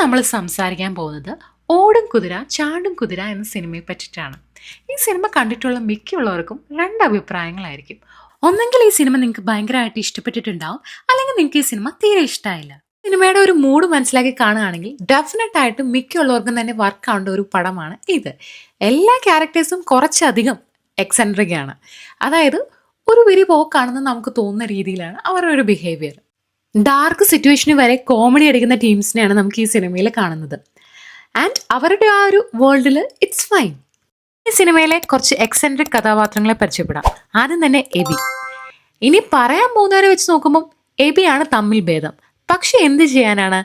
നമ്മൾ സംസാരിക്കാൻ പോകുന്നത് ഓടും കുതിര ചാടും കുതിര എന്ന സിനിമയെ പറ്റിയിട്ടാണ്. ഈ സിനിമ കണ്ടിട്ടുള്ള മിക്കുള്ളവർക്കും രണ്ട് അഭിപ്രായങ്ങളായിരിക്കും. ഒന്നെങ്കിൽ ഈ സിനിമ നിങ്ങൾക്ക് ഭയങ്കരമായിട്ട് ഇഷ്ടപ്പെട്ടിട്ടുണ്ടാവും, അല്ലെങ്കിൽ നിങ്ങൾക്ക് ഈ സിനിമ തീരെ ഇഷ്ടമായില്ല. സിനിമയുടെ ഒരു മൂഡ് മനസ്സിലാക്കി കാണുകയാണെങ്കിൽ ഡെഫിനറ്റ് ആയിട്ട് മിക്കുള്ളവർക്കും തന്നെ വർക്ക് ആവേണ്ട ഒരു പടമാണ് ഇത്. എല്ലാ ക്യാരക്ടേഴ്സും കുറച്ചധികം എക്സെൻട്രിക് ആണ്. അതായത് ഒരു വിരി പോക്കാണെന്ന് നമുക്ക് തോന്നുന്ന രീതിയിലാണ് അവരുടെ ഒരു ബിഹേവിയർ. ഡാർക്ക് സിറ്റുവേഷന് വരെ കോമഡി അടിക്കുന്ന ടീംസിനെയാണ് നമുക്ക് ഈ സിനിമയിൽ കാണുന്നത്. ആൻഡ് അവരുടെ ആ ഒരു വേൾഡിൽ ഇറ്റ്സ് ഫൈൻ. ഈ സിനിമയിലെ കുറച്ച് എക്സെൻട്രിക് കഥാപാത്രങ്ങളെ പരിചയപ്പെടാം. ആദ്യം തന്നെ എബി. ഇനി പറയാൻ പോകുന്നവരെ വെച്ച് നോക്കുമ്പോൾ എബിയാണ് തമ്മിൽ ഭേദം. പക്ഷെ എന്ത് ചെയ്യാനാണ്,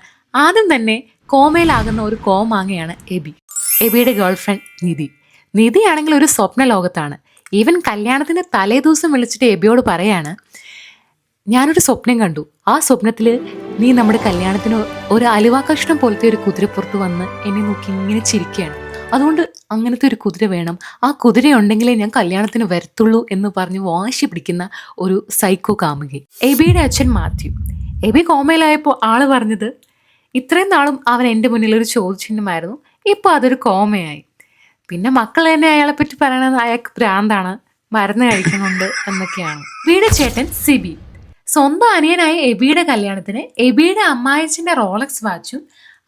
ആദ്യം തന്നെ കോമയിലാകുന്ന ഒരു കോമാങ്ങയാണ് എബി. എബിയുടെ ഗേൾഫ്രണ്ട് നിധി. നിധിയാണെങ്കിൽ ഒരു സ്വപ്ന ലോകത്താണ്. ഈവൻ കല്യാണത്തിന് തലേ ദിവസം വിളിച്ചിട്ട് എബിയോട് പറയാണ്, ഞാനൊരു സ്വപ്നം കണ്ടു. ആ സ്വപ്നത്തിൽ നീ നമ്മുടെ കല്യാണത്തിന് ഒരു അലുവാ കഷ്ണം പോലത്തെ ഒരു കുതിരപ്പുറത്ത് വന്ന് എന്നെ നോക്കി ഇങ്ങനെ ചിരിക്കുകയാണ്. അതുകൊണ്ട് അങ്ങനത്തെ ഒരു കുതിര വേണം, ആ കുതിര ഉണ്ടെങ്കിലേ ഞാൻ കല്യാണത്തിന് വരത്തുള്ളൂ എന്ന് പറഞ്ഞ് വാശി പിടിക്കുന്ന ഒരു സൈക്കോ കാമുകി. എബിയുടെ അച്ഛൻ മാത്യു. എബി കോമയിലായപ്പോൾ ആള് പറഞ്ഞത്, ഇത്രയും നാളും അവൻ എൻ്റെ മുന്നിൽ ഒരു ചോദ്യചിഹ്നമായിരുന്നു, ഇപ്പോൾ അതൊരു കോമയായി. പിന്നെ മക്കൾ തന്നെ അയാളെ പറ്റി പറയണത് അയാൾക്ക് ഭ്രാന്താണ്, മരുന്ന് കഴിക്കുന്നുണ്ട് എന്നൊക്കെയാണ്. എബിയുടെ ചേട്ടൻ സിബി. സ്വന്തം അനിയനായ എബിയുടെ കല്യാണത്തിന് എബിയുടെ അമ്മായച്ചൻ്റെ റോളക്സ് വാച്ചും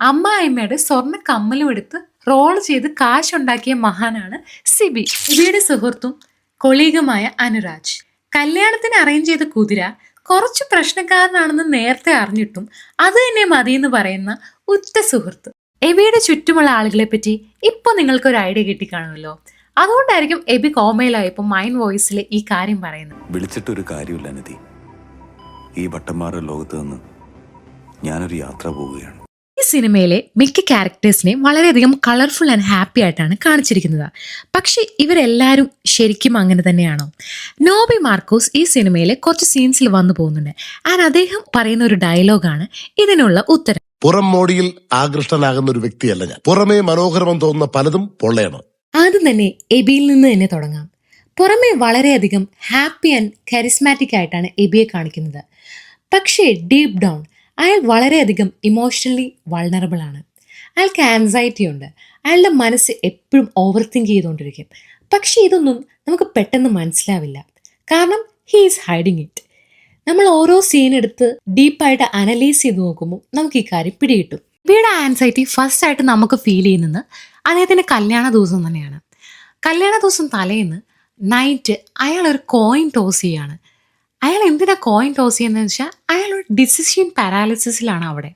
അമ്മായിമ്മയുടെ സ്വർണ്ണ കമ്മലും എടുത്ത് റോൾ ചെയ്ത് കാശുണ്ടാക്കിയ മഹാനാണ് സിബി. എബിയുടെ സുഹൃത്തും കൊളീഗുമായ അനുരാജ്. കല്യാണത്തിന് അറേഞ്ച് ചെയ്ത കുതിര കുറച്ച് പ്രശ്നക്കാരനാണെന്ന് നേരത്തെ അറിഞ്ഞിട്ടും അത് തന്നെ മതിയെന്ന് പറയുന്ന ഉറ്റ സുഹൃത്ത്. എബിയുടെ ചുറ്റുമുള്ള ആളുകളെ പറ്റി ഇപ്പൊ നിങ്ങൾക്കൊരു ഐഡിയ കിട്ടിക്കാണുമല്ലോ. അതുകൊണ്ടായിരിക്കും എബി കോമയിലായപ്പോ മൈൻഡ് വോയിസിൽ ഈ കാര്യം പറയുന്നത്. വിളിച്ചിട്ടൊരു കാര്യമില്ല നിധി, ഈ വട്ടന്മാരുടെ ലോകത്ത് നിന്ന് ഞാനൊരു യാത്ര പോവുകയാണ്. ഈ സിനിമയിലെ മിക്ക ക്യാരക്ടേഴ്സിനെയും വളരെയധികം കളർഫുൾ ആൻഡ് ഹാപ്പി ആയിട്ടാണ് കാണിച്ചിരിക്കുന്നത്. പക്ഷെ ഇവരെല്ലാവരും ശരിക്കും അങ്ങനെ തന്നെയാണോ? നോബി മാർക്കോസ് ഈ സിനിമയിലെ കുറച്ച് സീൻസിൽ വന്നു പോകുന്നുണ്ട്. ആൻഡ് അദ്ദേഹം പറയുന്ന ഒരു ഡയലോഗാണ് ഇതിനുള്ള ഉത്തരം. പുറം മോടിയിൽ ആകൃഷ്ടനാകുന്ന ഒരു വ്യക്തിയല്ല ഞാൻ. പുറമേ മനോഹരമെന്ന് തോന്നുന്ന പലതും പൊള്ളയാണ്. ആദ്യം തന്നെ എബിയിൽ നിന്ന് തന്നെ തുടങ്ങാം. പുറമേ വളരെയധികം ഹാപ്പി ആൻഡ് കരിസ്മാറ്റിക് ആയിട്ടാണ് എബിയെ കാണിക്കുന്നത്. പക്ഷേ ഡീപ്പ് ഡൗൺ അയാൾ വളരെയധികം ഇമോഷണലി വൾണറബിൾ ആണ്. അയാൾക്ക് ആൻസൈറ്റി ഉണ്ട്. അയാളുടെ മനസ്സ് എപ്പോഴും ഓവർ തിങ്ക് ചെയ്തുകൊണ്ടിരിക്കും. പക്ഷേ ഇതൊന്നും നമുക്ക് പെട്ടെന്ന് മനസ്സിലാവില്ല, കാരണം ഹീ ഈസ് ഹൈഡിങ് ഇറ്റ്. നമ്മൾ ഓരോ സീൻ എടുത്ത് ഡീപ്പായിട്ട് അനലൈസ് ചെയ്ത് നോക്കുമ്പോൾ നമുക്ക് ഈ കാര്യം പിടികിട്ടും. എബിയുടെ ആൻസൈറ്റി ഫസ്റ്റ് ആയിട്ട് നമുക്ക് ഫീൽ ചെയ്യുന്നത് അദ്ദേഹത്തിൻ്റെ കല്യാണ ദിവസം തന്നെയാണ്. കല്യാണ ദിവസം തലേന്ന് നൈറ്റ് അയാൾ ഒരു കോയിൻ ടോസ് ചെയ്യാണ്. അയാൾ എന്തിനാ കോയിൻ ടോസ് ചെയ്യുന്നതെന്ന് വെച്ചാൽ അയാൾ ഒരു ഡിസിഷൻ പാരാലിസിസിലാണ് അവിടെ.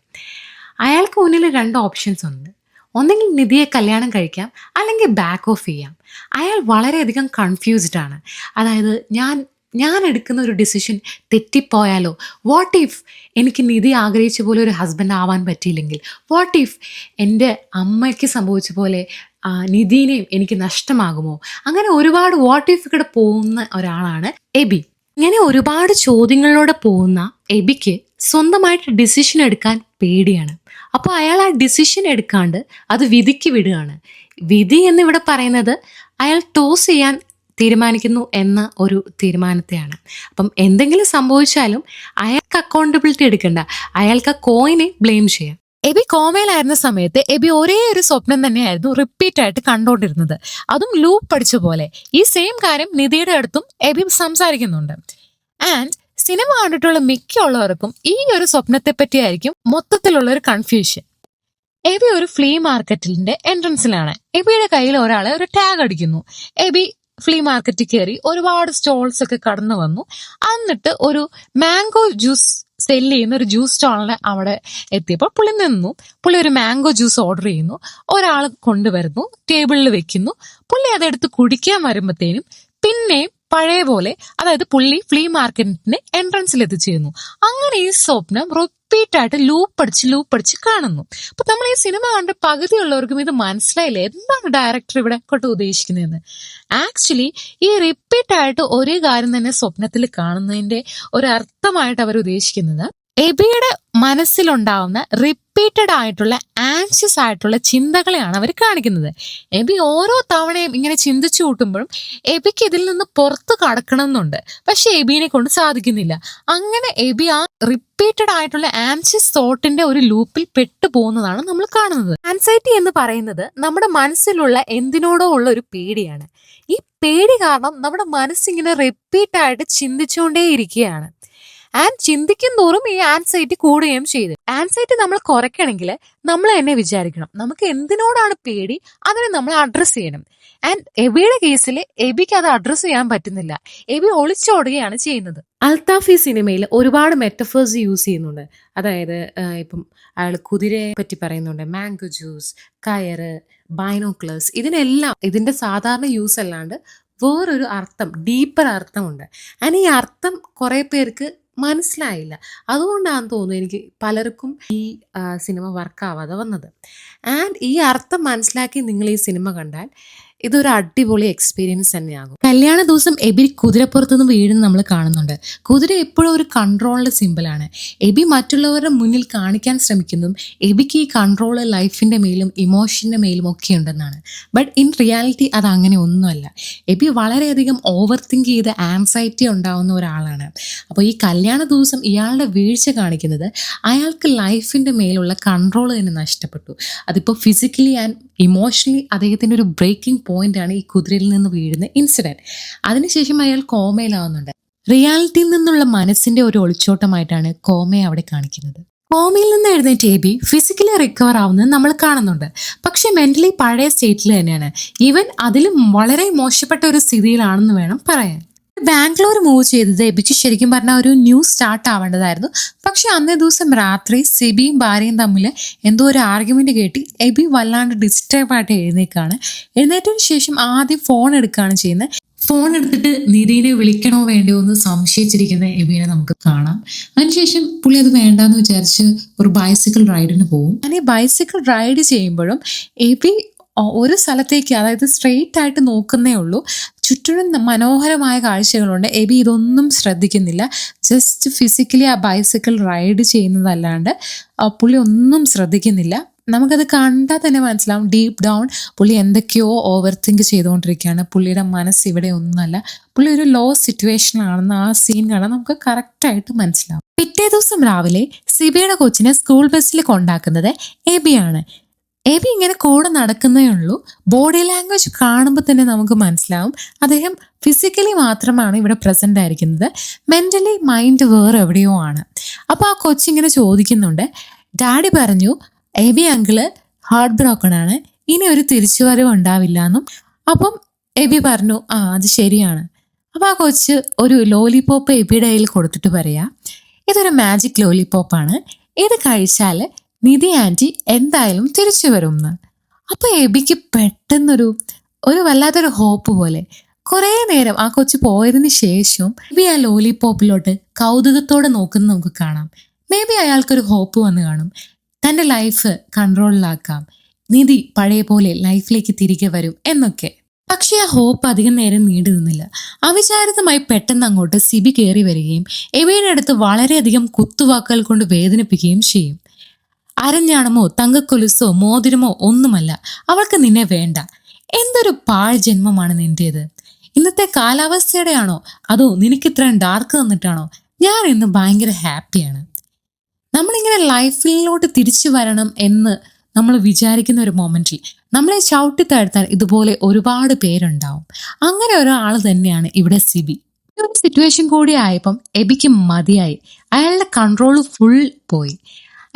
അയാൾക്ക് മുന്നിൽ രണ്ട് ഓപ്ഷൻസ് ഉണ്ട്. ഒന്നെങ്കിൽ നിധിയെ കല്യാണം കഴിക്കാം, അല്ലെങ്കിൽ ബാക്ക് ഓഫ് ചെയ്യാം. അയാൾ വളരെയധികം കൺഫ്യൂസ്ഡ് ആണ്. അതായത് ഞാൻ എടുക്കുന്ന ഒരു ഡിസിഷൻ തെറ്റിപ്പോയാലോ? വാട്ട് ഇഫ് എനിക്ക് നിധി ആഗ്രഹിച്ച പോലെ ഒരു ഹസ്ബൻഡ് ആവാൻ പറ്റിയില്ലെങ്കിൽ? വാട്ട് ഇഫ് എൻ്റെ അമ്മയ്ക്ക് സംഭവിച്ച പോലെ നിധിനെയും എനിക്ക് നഷ്ടമാകുമോ? അങ്ങനെ ഒരുപാട് വാട്ട് ഇഫ് കൂടെ പോകുന്ന ഒരാളാണ് എബി. ഇങ്ങനെ ഒരുപാട് ചോദ്യങ്ങളിലൂടെ പോകുന്ന എബിക്ക് സ്വന്തമായിട്ട് ഡിസിഷൻ എടുക്കാൻ പേടിയാണ്. അപ്പോൾ അയാൾ ആ ഡിസിഷൻ എടുക്കാണ്ട് അത് വിധിക്ക് വിടുകയാണ്. വിധി എന്നിവിടെ പറയുന്നത് അയാൾ ടോസ് ചെയ്യാൻ തീരുമാനിക്കുന്നു എന്ന ഒരു തീരുമാനത്തെയാണ്. അപ്പം എന്തെങ്കിലും സംഭവിച്ചാലും അയാൾക്ക് അക്കൗണ്ടബിലിറ്റി എടുക്കണ്ട, അയാൾക്ക് ആ കോയിനെ ബ്ലെയിം ചെയ്യാം. എബി കോമയിലായിരുന്ന സമയത്ത് എബി ഒരേ ഒരു സ്വപ്നം തന്നെയായിരുന്നു റിപ്പീറ്റ് ആയിട്ട് കണ്ടുകൊണ്ടിരുന്നത്, അതും ലൂപ്പ് പഠിച്ച പോലെ. ഈ സെയിം കാര്യം നിധിയുടെ അടുത്തും എബി സംസാരിക്കുന്നുണ്ട്. ആൻഡ് സിനിമ കണ്ടിട്ടുള്ള മിക്കുള്ളവർക്കും ഈ ഒരു സ്വപ്നത്തെ പറ്റിയായിരിക്കും മൊത്തത്തിലുള്ള ഒരു കൺഫ്യൂഷൻ. എബി ഒരു ഫ്ലീ മാർക്കറ്റിന്റെ എൻട്രൻസിലാണ്. എബിയുടെ കയ്യിൽ ഒരാളെ ഒരു ടാഗ് അടിക്കുന്നു. എബി ഫ്ലീ മാർക്കറ്റിൽ കയറി ഒരുപാട് സ്റ്റോൾസ് ഒക്കെ കടന്നു വന്നു. എന്നിട്ട് ഒരു മാംഗോ ജ്യൂസ് സെല്ല് ചെയ്യുന്ന ഒരു ജ്യൂസ് സ്റ്റാളിന് അവിടെ എത്തിയപ്പോൾ പുള്ളി ഒരു മാംഗോ ജ്യൂസ് ഓർഡർ ചെയ്യുന്നു. ഒരാൾ കൊണ്ടുവരുന്നു, ടേബിളിൽ വെക്കുന്നു. പുള്ളി അതെടുത്ത് കുടിക്കാൻ വരുമ്പോഴത്തേനും പിന്നെയും പഴയ പോലെ, അതായത് പുള്ളി ഫ്ലീ മാർക്കറ്റിന്റെ എൻട്രൻസിൽ എത്തിച്ചേരുന്നു. അങ്ങനെ ഈ സ്വപ്നം റിപ്പീറ്റ് ആയിട്ട് ലൂപ്പ് അടിച്ച് കാണുന്നു. അപ്പൊ നമ്മൾ ഈ സിനിമ കണ്ട് പകുതിയുള്ളവർക്കും ഇത് മനസ്സിലായില്ലേ എന്താണ് ഡയറക്ടർ ഇവിടെ കൊണ്ട് ഉദ്ദേശിക്കുന്നതെന്ന്. ആക്ച്വലി ഈ റിപ്പീറ്റ് ആയിട്ട് ഒരേ കാര്യം തന്നെ സ്വപ്നത്തിൽ കാണുന്നതിന്റെ ഒരു അർത്ഥമായിട്ട് അവർ ഉദ്ദേശിക്കുന്നത് എബിയുടെ മനസ്സിലുണ്ടാവുന്ന റിപ്പീറ്റഡ് ആയിട്ടുള്ള ആൻഷ്യസ് ആയിട്ടുള്ള ചിന്തകളെയാണ് അവർ കാണിക്കുന്നത്. എബി ഓരോ തവണയും ഇങ്ങനെ ചിന്തിച്ചു കൂട്ടുമ്പോഴും എബിക്ക് ഇതിൽ നിന്ന് പുറത്ത് കടക്കണം എന്നുണ്ട്, പക്ഷെ എബിനെ കൊണ്ട് സാധിക്കുന്നില്ല. അങ്ങനെ എബി ആ റിപ്പീറ്റഡ് ആയിട്ടുള്ള ആൻഷ്യസ് തോട്ടിന്റെ ഒരു ലൂപ്പിൽ പെട്ടുപോകുന്നതാണ് നമ്മൾ കാണുന്നത്. ആൻസൈറ്റി എന്ന് പറയുന്നത് നമ്മുടെ മനസ്സിലുള്ള എന്തിനോടോ ഉള്ള ഒരു പേടിയാണ്. ഈ പേടി കാരണം നമ്മുടെ മനസ്സിങ്ങനെ റിപ്പീറ്റായിട്ട് ചിന്തിച്ചുകൊണ്ടേയിരിക്കുകയാണ്. ആൻഡ് ചിന്തിക്കും തോറും ഈ ആൻസൈറ്റി കൂടുകയും ചെയ്തു. ആൻസൈറ്റി നമ്മൾ കുറയ്ക്കണമെങ്കിൽ നമ്മൾ തന്നെ വിചാരിക്കണം നമുക്ക് എന്തിനോടാണ് പേടി, അതിനെ നമ്മൾ അഡ്രസ്സ് ചെയ്യണം. ആൻഡ് എബിയുടെ കേസിൽ എബിക്ക് അത് അഡ്രസ്സ് ചെയ്യാൻ പറ്റുന്നില്ല. എബി ഒളിച്ചോടുകയാണ് ചെയ്യുന്നത്. അൽത്താഫ് ഈ സിനിമയിൽ ഒരുപാട് മെറ്റഫേഴ്സ് യൂസ് ചെയ്യുന്നുണ്ട്. അതായത് ഇപ്പം അയാൾ കുതിരയെ പറ്റി പറയുന്നുണ്ട്, മാംഗോ ജ്യൂസ്, കയറ്, ബൈനോക്ലേഴ്സ്. ഇതിനെല്ലാം ഇതിന്റെ സാധാരണ യൂസ് അല്ലാണ്ട് വേറൊരു അർത്ഥം, ഡീപ്പർ അർത്ഥമുണ്ട്. ആൻഡ് ഈ അർത്ഥം കുറെ പേർക്ക് മനസ്സിലായില്ല. അതുകൊണ്ടാണെന്ന് തോന്നുന്നു എനിക്ക് പലർക്കും ഈ സിനിമ വർക്കാവാതെ വന്നത്. ആൻഡ് ഈ അർത്ഥം മനസ്സിലാക്കി നിങ്ങൾ ഈ സിനിമ കണ്ടാൽ ഇതൊരു അടിപൊളി എക്സ്പീരിയൻസ് തന്നെയാകും. കല്യാണ ദിവസം എബി കുതിരപ്പുറത്തുനിന്ന് വീഴുന്ന നമ്മൾ കാണുന്നുണ്ട്. കുതിര എപ്പോഴും ഒരു കൺട്രോളിന്റെ സിമ്പിളാണ്. എബി മറ്റുള്ളവരുടെ മുന്നിൽ കാണിക്കാൻ ശ്രമിക്കുന്നതും എബിക്ക് ഈ കൺട്രോള് ലൈഫിന്റെ മേലും ഇമോഷന്റെ മേലും ഒക്കെ ഉണ്ടെന്നാണ്. ബട്ട് ഇൻ റിയാലിറ്റി അത് അങ്ങനെ ഒന്നുമല്ല. എബി വളരെയധികം ഓവർ തിങ്ക് ചെയ്ത് ആൻസൈറ്റി ഉണ്ടാവുന്ന ഒരാളാണ്. അപ്പോൾ ഈ കല്യാണ ദിവസം ഇയാളുടെ വീഴ്ച കാണിക്കുന്നത് അയാൾക്ക് ലൈഫിന്റെ മേലുള്ള കൺട്രോൾ തന്നെ നഷ്ടപ്പെട്ടു. അതിപ്പോൾ ഫിസിക്കലി ആൻഡ് ഇമോഷണലി അദ്ദേഹത്തിൻ്റെ ഒരു ബ്രേക്കിംഗ് പോയിന്റാണ് ഈ കുതിരയിൽ നിന്ന് വീഴുന്ന ഇൻസിഡന്റ്. അതിനുശേഷം അയാൾ കോമയിലാവുന്നുണ്ട്. റിയാലിറ്റിയിൽ നിന്നുള്ള മനസ്സിന്റെ ഒരു ഒളിച്ചോട്ടമായിട്ടാണ് കോമയെ അവിടെ കാണിക്കുന്നത്. കോമയിൽ നിന്ന് എഴുന്നേറ്റ് എബി ഫിസിക്കലി റിക്കവർ ആവുന്നത് നമ്മൾ കാണുന്നുണ്ട്. പക്ഷെ മെന്റലി പഴയ സ്റ്റേറ്റിൽ തന്നെയാണ്. ഈവൻ അതിലും വളരെ മോശപ്പെട്ട ഒരു സ്ഥിതിയിലാണെന്ന് വേണം പറയാൻ. ബാംഗ്ലൂർ മൂവ് ചെയ്തത് എബിക്ക് ശരിക്കും പറഞ്ഞാൽ ഒരു ന്യൂ സ്റ്റാർട്ട് ആവേണ്ടതായിരുന്നു. പക്ഷെ അന്നേ ദിവസം രാത്രി സിബിയും ഭാര്യയും തമ്മിൽ എന്തോ ഒരു ആർഗ്യുമെന്റ് കേട്ടി എബി വല്ലാണ്ട് ഡിസ്റ്റർബായിട്ട് എഴുന്നേക്കാണ്. എഴുന്നേറ്റതിന് ശേഷം ആദ്യം ഫോൺ എടുക്കുകയാണ് ചെയ്യുന്നത്. ഫോൺ എടുത്തിട്ട് നിധിനെ വിളിക്കണോ വേണ്ടയോ എന്ന് സംശയിച്ചിരിക്കുന്ന എബിനെ നമുക്ക് കാണാം. അതിനുശേഷം പുള്ളി അത് വേണ്ടാന്ന് വിചാരിച്ച് ഒരു ബൈസിക്കിൾ റൈഡിന് പോകും. അങ്ങനെ ബൈസിക്കിൾ റൈഡ് ചെയ്യുമ്പോഴും എബി ഒരു സ്ഥലത്തേക്ക്, അതായത് സ്ട്രെയിറ്റ് ആയിട്ട് നോക്കുന്നേ ഉള്ളൂ. ചുറ്റിനും മനോഹരമായ കാഴ്ചകളുണ്ട്. എബി ഇതൊന്നും ശ്രദ്ധിക്കുന്നില്ല. ജസ്റ്റ് ഫിസിക്കലി ആ ബൈസിക്കിൾ റൈഡ് ചെയ്യുന്നതല്ലാണ്ട് പുള്ളി ഒന്നും ശ്രദ്ധിക്കുന്നില്ല. നമുക്കത് കണ്ടാൽ തന്നെ മനസ്സിലാവും ഡീപ്പ് ഡൗൺ പുള്ളി എന്തൊക്കെയോ ഓവർ തിങ്ക് ചെയ്തുകൊണ്ടിരിക്കുകയാണ്. പുള്ളിയുടെ മനസ്സ് ഇവിടെ ഒന്നുമല്ല, പുള്ളി ഒരു ലോ സിറ്റുവേഷനിലാണെന്ന് ആ സീൻ കാണാൻ നമുക്ക് കറക്റ്റായിട്ട് മനസ്സിലാവും. പിറ്റേ ദിവസം രാവിലെ സിബിയുടെ കൊച്ചിനെ സ്കൂൾ ബസ്സിൽ കൊണ്ടാക്കുന്നത് എബിയാണ്. എബി ഇങ്ങനെ കൂടെ നടക്കുന്നേ ഉള്ളൂ. ബോഡി ലാംഗ്വേജ് കാണുമ്പോൾ തന്നെ നമുക്ക് മനസ്സിലാവും അദ്ദേഹം ഫിസിക്കലി മാത്രമാണ് ഇവിടെ പ്രസന്റ് ആയിരിക്കുന്നത്, മെന്റലി മൈൻഡ് വേറെ എവിടെയോ ആണ്. അപ്പോൾ ആ കൊച്ചിങ്ങനെ ചോദിക്കുന്നുണ്ട്, ഡാഡി പറഞ്ഞു എബി അങ്കിള് ഹാർട്ട് ബ്രോക്കൺ ആണ്, ഇനി ഒരു തിരിച്ചുവരവ് ഉണ്ടാവില്ല എന്നും. അപ്പം എബി പറഞ്ഞു അത് ശരിയാണ്. അപ്പോൾ ആ കൊച്ച് ഒരു ലോലിപോപ്പ് എബിയുടെ കയ്യിൽ കൊടുത്തിട്ട് പറയാ, ഇതൊരു മാജിക് ലോലിപോപ്പാണ്, ഇത് കഴിച്ചാൽ നിധി ആൻറ്റി എന്തായാലും തിരിച്ചു വരും എന്ന്. അപ്പൊ എബിക്ക് പെട്ടെന്നൊരു വല്ലാത്തൊരു ഹോപ്പ് പോലെ. കുറെ നേരം ആ കൊച്ചു പോയതിന് ശേഷം എബി ആ ലോലിപോപ്പിലോട്ട് കൗതുകത്തോടെ നോക്കുന്ന നമുക്ക് കാണാം. മേ ബി അയാൾക്കൊരു ഹോപ്പ് വന്ന് കാണും, തൻ്റെ ലൈഫ് കൺട്രോളിലാക്കാം, നിധി പഴയ പോലെ ലൈഫിലേക്ക് തിരികെ വരും എന്നൊക്കെ. പക്ഷെ ആ ഹോപ്പ് അധികം നേരം നീണ്ടു നിന്നില്ല. അവിചാരിതമായി പെട്ടെന്ന് അങ്ങോട്ട് സിബി കയറി വരികയും എബിയുടെ അടുത്ത് വളരെയധികം കുത്തുവാക്കുകൾ കൊണ്ട് വേദനിപ്പിക്കുകയും ചെയ്യും. അരഞ്ഞാണമോ തങ്കക്കൊലുസോ മോതിരമോ ഒന്നുമല്ല, അവൾക്ക് നിന്നെ വേണ്ട. എന്തൊരു പാഴ് ജന്മമാണ് നിന്റേത്. ഇന്നത്തെ കാലാവസ്ഥയുടെ ആണോ അതോ നിനക്കിത്രയും ഡാർക്ക് തന്നിട്ടാണോ? ഞാൻ ഇന്ന് ഭയങ്കര ഹാപ്പിയാണ്. നമ്മളിങ്ങനെ ലൈഫിലോട്ട് തിരിച്ചു വരണം എന്ന് നമ്മൾ വിചാരിക്കുന്ന ഒരു മൊമെന്റിൽ നമ്മളെ ചവിട്ടി താഴ്ത്താൻ ഇതുപോലെ ഒരുപാട് പേരുണ്ടാവും. അങ്ങനെ ഒരാൾ തന്നെയാണ് ഇവിടെ സിബി. ഒരു സിറ്റുവേഷൻ കൂടി ആയപ്പം എബിക്ക് മതിയായി. അയാളുടെ കൺട്രോൾ ഫുൾ പോയി.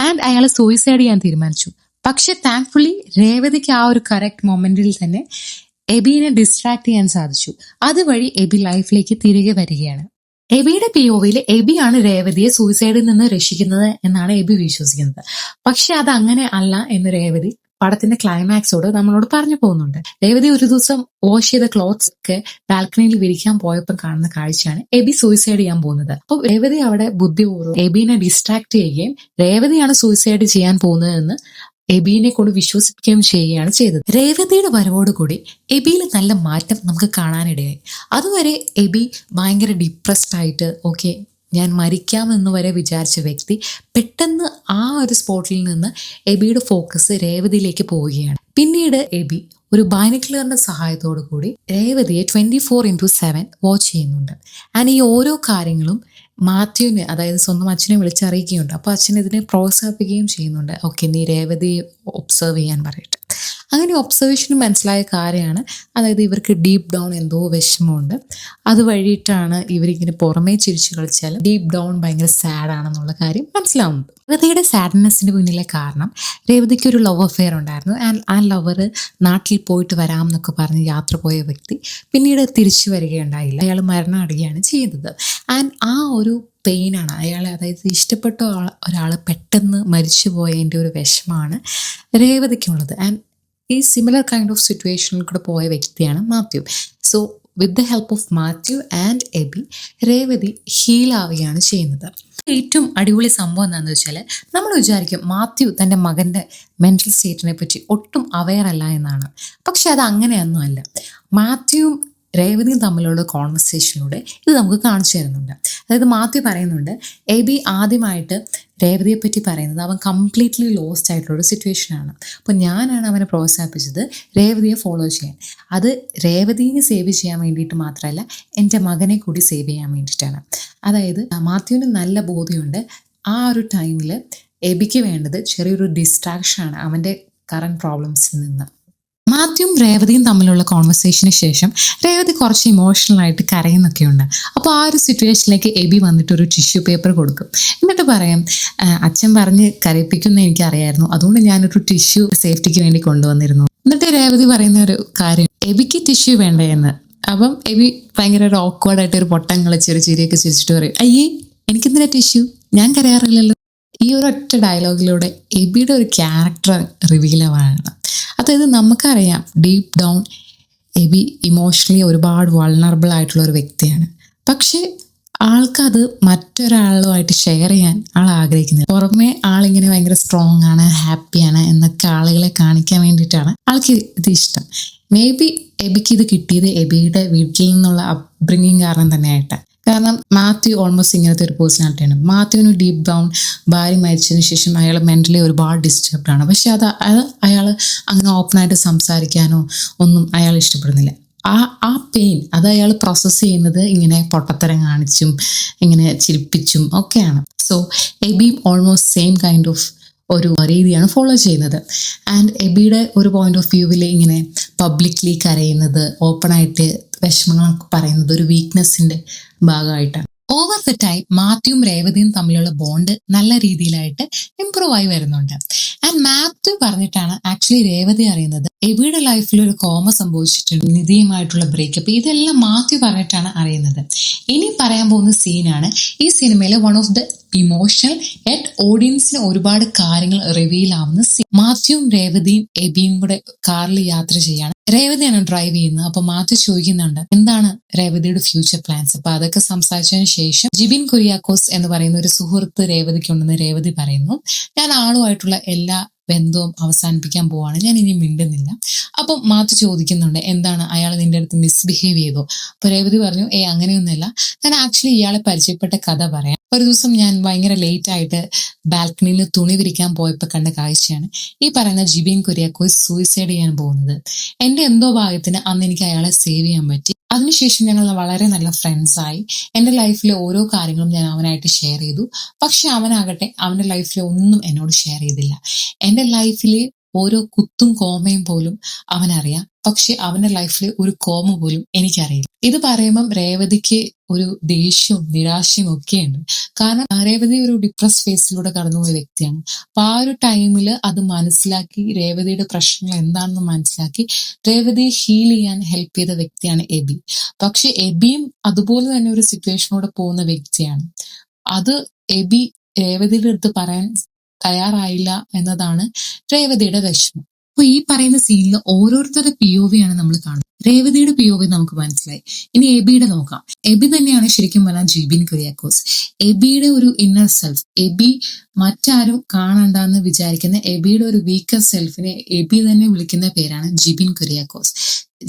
ആൻഡ് അയാൾ സൂയിസൈഡ് ചെയ്യാൻ തീരുമാനിച്ചു. പക്ഷെ താങ്ക്ഫുള്ളി രേവതിക്ക് ആ ഒരു കറക്റ്റ് മൊമെന്റിൽ തന്നെ എബിനെ ഡിസ്ട്രാക്ട് ചെയ്യാൻ സാധിച്ചു. അതുവഴി എബി ലൈഫിലേക്ക് തിരികെ വരികയാണ്. എബിയുടെ POVയിൽ എബിയാണ് രേവതിയെ സൂയിസൈഡിൽ നിന്ന് രക്ഷിക്കുന്നത് എന്നാണ് എബി വിശ്വസിക്കുന്നത്. പക്ഷെ അത് അങ്ങനെ അല്ല എന്ന് രേവതി പടത്തിന്റെ ക്ലൈമാക്സോട് നമ്മളോട് പറഞ്ഞു പോകുന്നുണ്ട്. രേവതി ഒരു ദിവസം വാഷ് ചെയ്ത ക്ലോത്ത്സ് ഒക്കെ ബാൽക്കണിയിൽ വിരിക്കാൻ പോയപ്പോൾ കാണുന്ന കാഴ്ചയാണ് എബി സൂയിസൈഡ് ചെയ്യാൻ പോകുന്നത്. അപ്പോൾ രേവതി അവിടെ ബുദ്ധിപൂർവ്വം എബിനെ ഡിസ്ട്രാക്ട് ചെയ്യുകയും രേവതിയാണ് സൂയിസൈഡ് ചെയ്യാൻ പോകുന്നതെന്ന് എബിനെ കൊണ്ട് വിശ്വസിപ്പിക്കുകയും ചെയ്യുകയാണ് ചെയ്തത്. രേവതിയുടെ വരവോടുകൂടി എബിയിൽ നല്ല മാറ്റം നമുക്ക് കാണാനിടയായി. അതുവരെ എബി ഭയങ്കര ഡിപ്രസ്ഡ് ആയിട്ട് ഞാൻ മരിക്കാമെന്ന് വരെ വിചാരിച്ച വ്യക്തി പെട്ടെന്ന് ആ ഒരു സ്പോട്ടിൽ നിന്ന് എബിയുടെ ഫോക്കസ് രേവതിയിലേക്ക് പോവുകയാണ്. പിന്നീട് എബി ഒരു ബൈനോക്കുലറിന്റെ സഹായത്തോടു കൂടി രേവതിയെ 24/7 വാച്ച് ചെയ്യുന്നുണ്ട്. ആൻഡ് ഈ ഓരോ കാര്യങ്ങളും മാത്യുവിന്, അതായത് സ്വന്തം അച്ഛനെ വിളിച്ചറിയിക്കുകയുണ്ട്. അപ്പോൾ അച്ഛൻ ഇതിനെ പ്രോത്സാഹിപ്പിക്കുകയും ചെയ്യുന്നുണ്ട്. ഓക്കെ, നീ രേവതിയെ ഒബ്സർവ് ചെയ്യാൻ പറയട്ടെ. അങ്ങനെ ഒബ്സർവേഷന് മനസ്സിലായ കാര്യമാണ്, അതായത് ഇവർക്ക് ഡീപ്പ് ഡൗൺ എന്തോ വിഷമമുണ്ട്. അത് വഴിയിട്ടാണ് ഇവരിങ്ങനെ പുറമേ ചിരിച്ചു കളിച്ചാൽ ഡീപ്പ് ഡൗൺ ഭയങ്കര സാഡാണെന്നുള്ള കാര്യം മനസ്സിലാവുന്നത്. രേവതിയുടെ സാഡ്നെസ്സിന് പിന്നിലെ കാരണം, രേവതിക്ക് ഒരു ലവ് അഫെയർ ഉണ്ടായിരുന്നു. ആൻഡ് ആ ലവർ നാട്ടിൽ പോയിട്ട് വരാം എന്നൊക്കെ പറഞ്ഞ് യാത്ര പോയ വ്യക്തി പിന്നീട് തിരിച്ചു വരികയുണ്ടായില്ല. അയാൾ മരണം അടയുകയാണ് ചെയ്യുന്നത്. ആൻഡ് ആ ഒരു പെയിനാണ് അയാളെ, അതായത് ഇഷ്ടപ്പെട്ട ഒരാൾ പെട്ടെന്ന് മരിച്ചു പോയതിൻ്റെ ഒരു വിഷമമാണ് രേവതിക്കുള്ളത്. ആൻഡ് ഈ സിമിലർ കൈൻഡ് ഓഫ് സിറ്റുവേഷനിൽ കൂടെ പോയ വ്യക്തിയാണ് Mathew. So with the help of Mathew and Aby, Revathi ഹീലാവുകയാണ് ചെയ്യുന്നത്. ഏറ്റവും അടിപൊളി സംഭവം എന്താണെന്ന് വെച്ചാൽ, നമ്മൾ വിചാരിക്കും മാത്യു തൻ്റെ മകൻ്റെ മെൻ്റൽ സ്റ്റേറ്റിനെ പറ്റി ഒട്ടും അവെയർ അല്ല എന്നാണ്. പക്ഷെ അത് അങ്ങനെയൊന്നുമല്ല. മാത്യുവും രേവതിയും തമ്മിലുള്ള കോൺവെർസേഷനിലൂടെ ഇത് നമുക്ക് കാണിച്ചു തരുന്നുണ്ട്. അതായത് മാത്യു പറയുന്നുണ്ട്, എബി ആദ്യമായിട്ട് രേവതിയെ പറ്റി പറയുന്നത് അവൻ കംപ്ലീറ്റ്ലി ലോസ്റ്റ് ആയിട്ടുള്ളൊരു സിറ്റുവേഷനാണ്. അപ്പോൾ ഞാനാണ് അവനെ പ്രോത്സാഹിപ്പിച്ചത് രേവതിയെ ഫോളോ ചെയ്യാൻ. അത് രേവതിയെ സേവ് ചെയ്യാൻ വേണ്ടിയിട്ട് മാത്രമല്ല, എൻ്റെ മകനെ കൂടി സേവ് ചെയ്യാൻ വേണ്ടിയിട്ടാണ്. അതായത് മാത്യുവിന് നല്ല ബോധ്യമുണ്ട് ആ ഒരു ടൈമിൽ എബിക്ക് വേണ്ടത് ചെറിയൊരു ഡിസ്ട്രാക്ഷനാണ് അവൻ്റെ കറണ്ട് പ്രോബ്ലംസിൽ നിന്ന്. മാത്യുവും രേവതിയും തമ്മിലുള്ള കോൺവെർസേഷന് ശേഷം രേവതി കുറച്ച് ഇമോഷണൽ ആയിട്ട് കരയുന്നൊക്കെയുണ്ട്. അപ്പോൾ ആ ഒരു സിറ്റുവേഷനിലേക്ക് എബി വന്നിട്ട് ഒരു ടിഷ്യൂ പേപ്പർ കൊടുക്കും. എന്നിട്ട് പറയും, അച്ഛൻ പറഞ്ഞ് കരയിപ്പിക്കുന്ന എനിക്കറിയായിരുന്നു, അതുകൊണ്ട് ഞാനൊരു ടിഷ്യൂ സേഫ്റ്റിക്ക് വേണ്ടി കൊണ്ടുവന്നിരുന്നു. എന്നിട്ട് രേവതി പറയുന്ന ഒരു കാര്യം, എബിക്ക് ടിഷ്യൂ വേണ്ടേ എന്ന്. അപ്പം എബി ഭയങ്കര ഒരു ഓക്വേർഡായിട്ട് ഒരു പൊട്ടം കളിച്ചൊരു ചിരിയൊക്കെ ചിരിച്ചിട്ട് പറയും, അയ്യേ എനിക്കെന്തിനാ ടിഷ്യൂ, ഞാൻ കരയാറില്ലല്ലോ. ഈ ഒരു ഒറ്റ ഡയലോഗിലൂടെ എബിയുടെ ഒരു ക്യാരക്ടർ റിവീലാവാണ്. അതായത് നമുക്കറിയാം ഡീപ്പ് ഡൗൺ എബി ഇമോഷണലി ഒരുപാട് വൾണറബിൾ ആയിട്ടുള്ള ഒരു വ്യക്തിയാണ്. പക്ഷേ ആൾക്കത് മറ്റൊരാളുമായിട്ട് ഷെയർ ചെയ്യാൻ ആൾ ആഗ്രഹിക്കുന്നില്ല. പുറമേ ആളിങ്ങനെ ഭയങ്കര സ്ട്രോങ് ആണ്, ഹാപ്പിയാണ് എന്നൊക്കെ ആളുകളെ കാണിക്കാൻ വേണ്ടിയിട്ടാണ് ആൾക്ക് ഇത് ഇഷ്ടം. മേ ബി എബിക്ക് ഇത് കിട്ടിയത് എബിയുടെ വീട്ടിൽ നിന്നുള്ള അപ്ബ്രിങ്ങിങ് കാരണം തന്നെയായിട്ട്. കാരണം മാത്യു ഓൾമോസ്റ്റ് ഇങ്ങനത്തെ ഒരു പേഴ്സണാലിറ്റിയാണ്. മാത്യുവിന് ഡീപ്പ് ഡൗൺ ഭാര്യ മരിച്ചതിന് ശേഷം അയാൾ മെൻ്റലി ഒരുപാട് ഡിസ്റ്റർബ്ഡ് ആണ്. പക്ഷെ അത് അയാൾ അങ്ങനെ ഓപ്പണായിട്ട് സംസാരിക്കാനോ ഒന്നും അയാൾ ഇഷ്ടപ്പെടുന്നില്ല. ആ പെയിൻ അത് അയാൾ പ്രോസസ്സ് ചെയ്യുന്നത് ഇങ്ങനെ പൊട്ടത്തരം കാണിച്ചും ഇങ്ങനെ ചിരിപ്പിച്ചും ഒക്കെയാണ്. സോ എബിയും ഓൾമോസ്റ്റ് സെയിം കൈൻഡ് ഓഫ് ഒരു രീതിയാണ് ഫോളോ ചെയ്യുന്നത്. ആൻഡ് എബിയുടെ ഒരു പോയിന്റ് ഓഫ് വ്യൂവിൽ ഇങ്ങനെ പബ്ലിക്ലി കരയുന്നത്, ഓപ്പണായിട്ട് വിഷമങ്ങളൊക്കെ പറയുന്നത് ഒരു വീക്ക്നെസ്സിൻ്റെ ഭാഗമായിട്ടാണ്. ഓവർ ദ ടൈം മാത്യുവും രേവതിയും തമ്മിലുള്ള ബോണ്ട് നല്ല രീതിയിലായിട്ട് ഇംപ്രൂവ് ആയി വരുന്നുണ്ട്. ആൻഡ് മാത്യു പറഞ്ഞിട്ടാണ് ആക്ച്വലി രേവതി അറിയുന്നത് എബിയുടെ ലൈഫിൽ ഒരു കോമ സംഭവിച്ചിട്ടുണ്ട്, നിധിയുമായിട്ടുള്ള ബ്രേക്കപ്പ്. ഇതെല്ലാം മാത്യു പറഞ്ഞിട്ടാണ് അറിയുന്നത്. ഇനി പറയാൻ പോകുന്ന സീനാണ് ഈ സിനിമയിലെ one of the emotional yet ഓഡിയൻസിന് ഒരുപാട് കാര്യങ്ങൾ റിവീൽ ആവുന്ന സീൻ. മാത്യുവും രേവതിയും എബിയും കൂടെ കാറിൽ യാത്ര ചെയ്യാണ്. രേവതിയാണ് ഡ്രൈവ് ചെയ്യുന്നത്. അപ്പൊ മാത്യു ചോദിക്കുന്നുണ്ട് എന്താണ് രേവതിയുടെ ഫ്യൂച്ചർ പ്ലാൻസ്. അപ്പൊ അതൊക്കെ സംസാരിച്ചതിന് ശേഷം ജിബിൻ കുര്യാക്കോസ് എന്ന് പറയുന്ന ഒരു സുഹൃത്ത് രേവതിക്കുണ്ടെന്ന് രേവതി പറയുന്നു. ഞാൻ ആളുമായിട്ടുള്ള എല്ലാ ബന്ധവും അവസാനിപ്പിക്കാൻ പോവാണ്, ഞാൻ ഇനി മിണ്ടുന്നില്ല. അപ്പം മാത്യു ചോദിക്കുന്നുണ്ട് എന്താണ് അയാൾ നിന്റെ അടുത്ത് മിസ്ബിഹേവ് ചെയ്തോ. അപ്പൊ രേവതി പറഞ്ഞു അങ്ങനെയൊന്നുമല്ല, ഞാൻ ആക്ച്വലി ഇയാളെ പരിചയപ്പെട്ട കഥ പറയാം. ഒരു ദിവസം ഞാൻ ഭയങ്കര ലേറ്റ് ആയിട്ട് ബാൽക്കണിയിൽ തുണി വിരിക്കാൻ പോയപ്പോൾ കണ്ട കാഴ്ചയാണ് ഈ പറയുന്ന ജിബിൻ കുര്യാക്കോസ് സൂയിസൈഡ് ചെയ്യാൻ പോകുന്നത്. എന്റെ എന്തോ ഭാഗ്യത്തിന് അന്ന് എനിക്ക് അയാളെ സേവ് ചെയ്യാൻ പറ്റി. അതിനുശേഷം ഞങ്ങൾ വളരെ നല്ല ഫ്രണ്ട്സായി. എൻ്റെ ലൈഫിലെ ഓരോ കാര്യങ്ങളും ഞാൻ അവനായിട്ട് ഷെയർ ചെയ്തു. പക്ഷെ അവനാകട്ടെ അവൻ്റെ ലൈഫിലെ ഒന്നും എന്നോട് ഷെയർ ചെയ്തില്ല. എൻ്റെ ലൈഫിലെ ഓരോ കുത്തും കോമയും പോലും അവനറിയാം, പക്ഷെ അവന്റെ ലൈഫിൽ ഒരു കോമ പോലും എനിക്കറിയില്ല. ഇത് പറയുമ്പം രേവതിക്ക് ഒരു ദേഷ്യവും നിരാശയും ഒക്കെയുണ്ട്. കാരണം രേവതി ഒരു ഡിപ്രസ് ഫേസിലൂടെ കടന്നുപോയ വ്യക്തിയാണ്. അപ്പൊ ആ ഒരു ടൈമിൽ അത് മനസ്സിലാക്കി രേവതിയുടെ പ്രശ്നങ്ങൾ എന്താണെന്ന് മനസ്സിലാക്കി രേവതിയെ ഹീൽ ചെയ്യാൻ ഹെൽപ്പ് ചെയ്ത വ്യക്തിയാണ് എബി. പക്ഷെ എബിയും അതുപോലെ തന്നെ ഒരു സിറ്റുവേഷനിലൂടെ പോകുന്ന വ്യക്തിയാണ്. അത് എബി രേവതിയുടെ അടുത്ത് പറയാൻ തയ്യാറായില്ല എന്നതാണ് രേവതിയുടെ വിഷമം. അപ്പൊ ഈ പറയുന്ന സീനിൽ ഓരോരുത്തരുടെ POV ആണ് നമ്മൾ കാണുന്നത്. രേവതിയുടെ POV നമുക്ക് മനസ്സിലായി. ഇനി എബിയുടെ നോക്കാം. എബി തന്നെയാണ് ശരിക്കും പറഞ്ഞാൽ ജിബിൻ കുര്യാക്കോസ്. എബിയുടെ ഒരു ഇന്നർ സെൽഫ്, എബി മറ്റാരും കാണണ്ടെന്ന് വിചാരിക്കുന്ന എബിയുടെ ഒരു വീക്കർ സെൽഫിനെ എബി തന്നെ വിളിക്കുന്ന പേരാണ് ജിബിൻ കുര്യാക്കോസ്.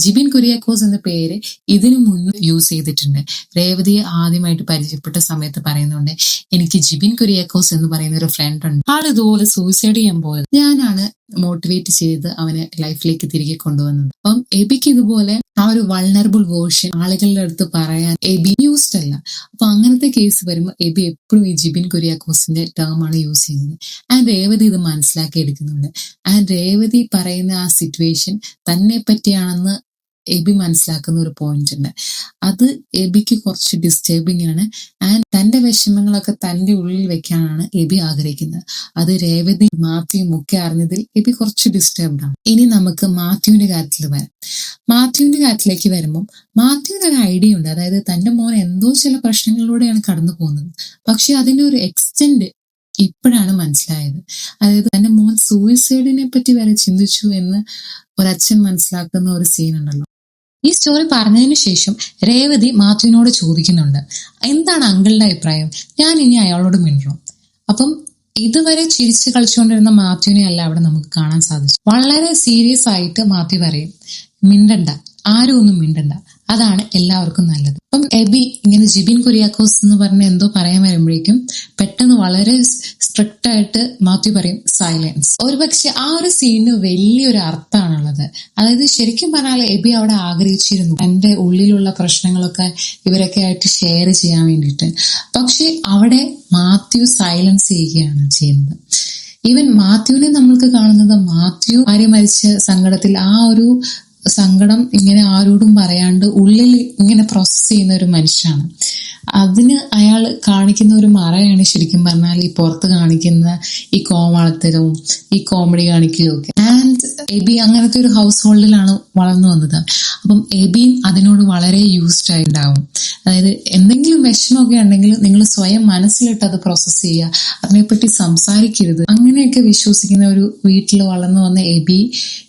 ജിബിൻ കുര്യാക്കോസ് എന്ന പേര് ഇതിനു മുന്നേ യൂസ് ചെയ്തിട്ടുണ്ട്. രേവതിയെ ആദ്യമായിട്ട് പരിചയപ്പെട്ട സമയത്ത് പറയുന്നുണ്ട്, എനിക്ക് ജിബിൻ കുര്യാക്കോസ് എന്ന് പറയുന്ന ഒരു ഫ്രണ്ട് ഉണ്ട്, ആൾ ഇതുപോലെ സൂയിസൈഡ് ചെയ്യാൻ പോയത്, ഞാനാണ് മോട്ടിവേറ്റ് ചെയ്ത് അവനെ ലൈഫിലേക്ക് തിരികെ കൊണ്ടുവന്നത്. അപ്പം എബിക്ക് ഇതുപോലെ ആ ഒരു വൾണറബിൾ വേർഷൻ ആളുകളുടെ അടുത്ത് പറയാൻ എബി യൂസ്ഡ് അല്ല. അപ്പൊ അങ്ങനത്തെ കേസ് വരുമ്പോൾ എബി എപ്പോഴും ഈ ജിബിൻ കുര്യാക്കോസിന്റെ ടേം ആണ് യൂസ് ചെയ്യുന്നത്. ആൻഡ് രേവതി ഇത് മനസ്സിലാക്കി എടുക്കുന്നുണ്ട്. ആൻഡ് രേവതി പറയുന്ന ആ സിറ്റുവേഷൻ തന്നെ പറ്റിയാണെന്ന് എബി മനസ്സിലാക്കുന്ന ഒരു പോയിന്റ് ഉണ്ട്. അത് എബിക്ക് കുറച്ച് ഡിസ്റ്റർബിംഗ് ആണ്. ആൻഡ് തന്റെ വിഷമങ്ങളൊക്കെ തന്റെ ഉള്ളിൽ വെക്കാനാണ് എബി ആഗ്രഹിക്കുന്നത്. അത് രേവതി മാത്യുവും ഒക്കെ അറിഞ്ഞതിൽ എബി കുറച്ച് ഡിസ്റ്റർബ്ഡ് ആണ്. ഇനി നമുക്ക് മാത്യുവിന്റെ കാര്യത്തിൽ വരാം. മാത്യുവിന്റെ കാര്യത്തിലേക്ക് വരുമ്പോൾ മാത്യുവിന് ഒരു ഐഡിയ ഉണ്ട്. അതായത് തന്റെ മോൻ എന്തോ ചില പ്രശ്നങ്ങളിലൂടെയാണ് കടന്നു പോകുന്നത്. പക്ഷെ അതിന്റെ ഒരു എക്സ്റ്റെന്റ് ഇപ്പോഴാണ് മനസ്സിലായത്. അതായത് തന്റെ മോൻ സൂയിസൈഡിനെ പറ്റി വരെ ചിന്തിച്ചു എന്ന് ഒരച്ഛൻ മനസ്സിലാക്കുന്ന ഒരു സീൻ ഉണ്ടല്ലോ. ഈ സ്റ്റോറി പറഞ്ഞതിന് ശേഷം രേവതി മാത്യുവിനോട് ചോദിക്കുന്നുണ്ട്, എന്താണ് അങ്കിളുടെ അഭിപ്രായം, ഞാൻ ഇനി അയാളോട് മിണ്ടണം. അപ്പം ഇതുവരെ ചിരിച്ച് കളിച്ചുകൊണ്ടിരുന്ന മാത്യുവിനെ അല്ല അവിടെ നമുക്ക് കാണാൻ സാധിച്ചു. വളരെ സീരിയസ് ആയിട്ട് മാത്യു പറയും, മിണ്ടണ്ട, ആരും ഒന്നും മിണ്ടണ്ട, അതാണ് എല്ലാവർക്കും നല്ലത്. അപ്പം എബി ഇങ്ങനെ ജിബിൻ കുര്യാക്കോസ് എന്ന് പറഞ്ഞ എന്തോ പറയാൻ വരുമ്പോഴേക്കും പെട്ടെന്ന് വളരെ സ്ട്രിക്റ്റ് ആയിട്ട് മാത്യു പറയും സൈലൻസ്. ഒരുപക്ഷെ ആ ഒരു സീനിന് വലിയൊരു അർത്ഥമാണുള്ളത്. അതായത് ശരിക്കും പറഞ്ഞാൽ എബി അവിടെ ആഗ്രഹിച്ചിരുന്നു എന്റെ ഉള്ളിലുള്ള പ്രശ്നങ്ങളൊക്കെ ഇവരൊക്കെ ആയിട്ട് ഷെയർ ചെയ്യാൻ വേണ്ടിയിട്ട്. പക്ഷെ അവിടെ മാത്യു സൈലൻസ് ചെയ്യുകയാണ് ചെയ്യുന്നത്. ഈവൻ മാത്യുവിനെ നമ്മൾക്ക് കാണുന്നത് മാത്യു ഭാര്യ മരിച്ച സങ്കടത്തിൽ ആ ഒരു സങ്കടം ഇങ്ങനെ ആരോടും പറയാണ്ട് ഉള്ളിൽ ഇങ്ങനെ പ്രോസസ് ചെയ്യുന്ന ഒരു മനുഷ്യനാണ്. അതിന് അയാൾ കാണിക്കുന്ന ഒരു മറയാണ് ശരിക്കും പറഞ്ഞാൽ ഈ പുറത്ത് കാണിക്കുന്ന ഈ കോമാളിത്തരവും ഈ കോമഡി കാണിക്കലും ഒക്കെ. ആൻഡ് എബി അങ്ങനത്തെ ഒരു ഹൗസ് ഹോൾഡിലാണ് വളർന്നു വന്നത്. അപ്പം എബിയും അതിനോട് വളരെ യൂസ്ഡ് ആയിട്ടുണ്ടാവും. അതായത് എന്തെങ്കിലും വിഷമമൊക്കെ ഉണ്ടെങ്കിൽ നിങ്ങൾ സ്വയം മനസ്സിലിട്ട് അത് പ്രോസസ് ചെയ്യുക, അതിനെപ്പറ്റി സംസാരിക്കരുത്, അങ്ങനെയൊക്കെ വിശ്വസിക്കുന്ന ഒരു വീട്ടിൽ വളർന്നു വന്ന എബി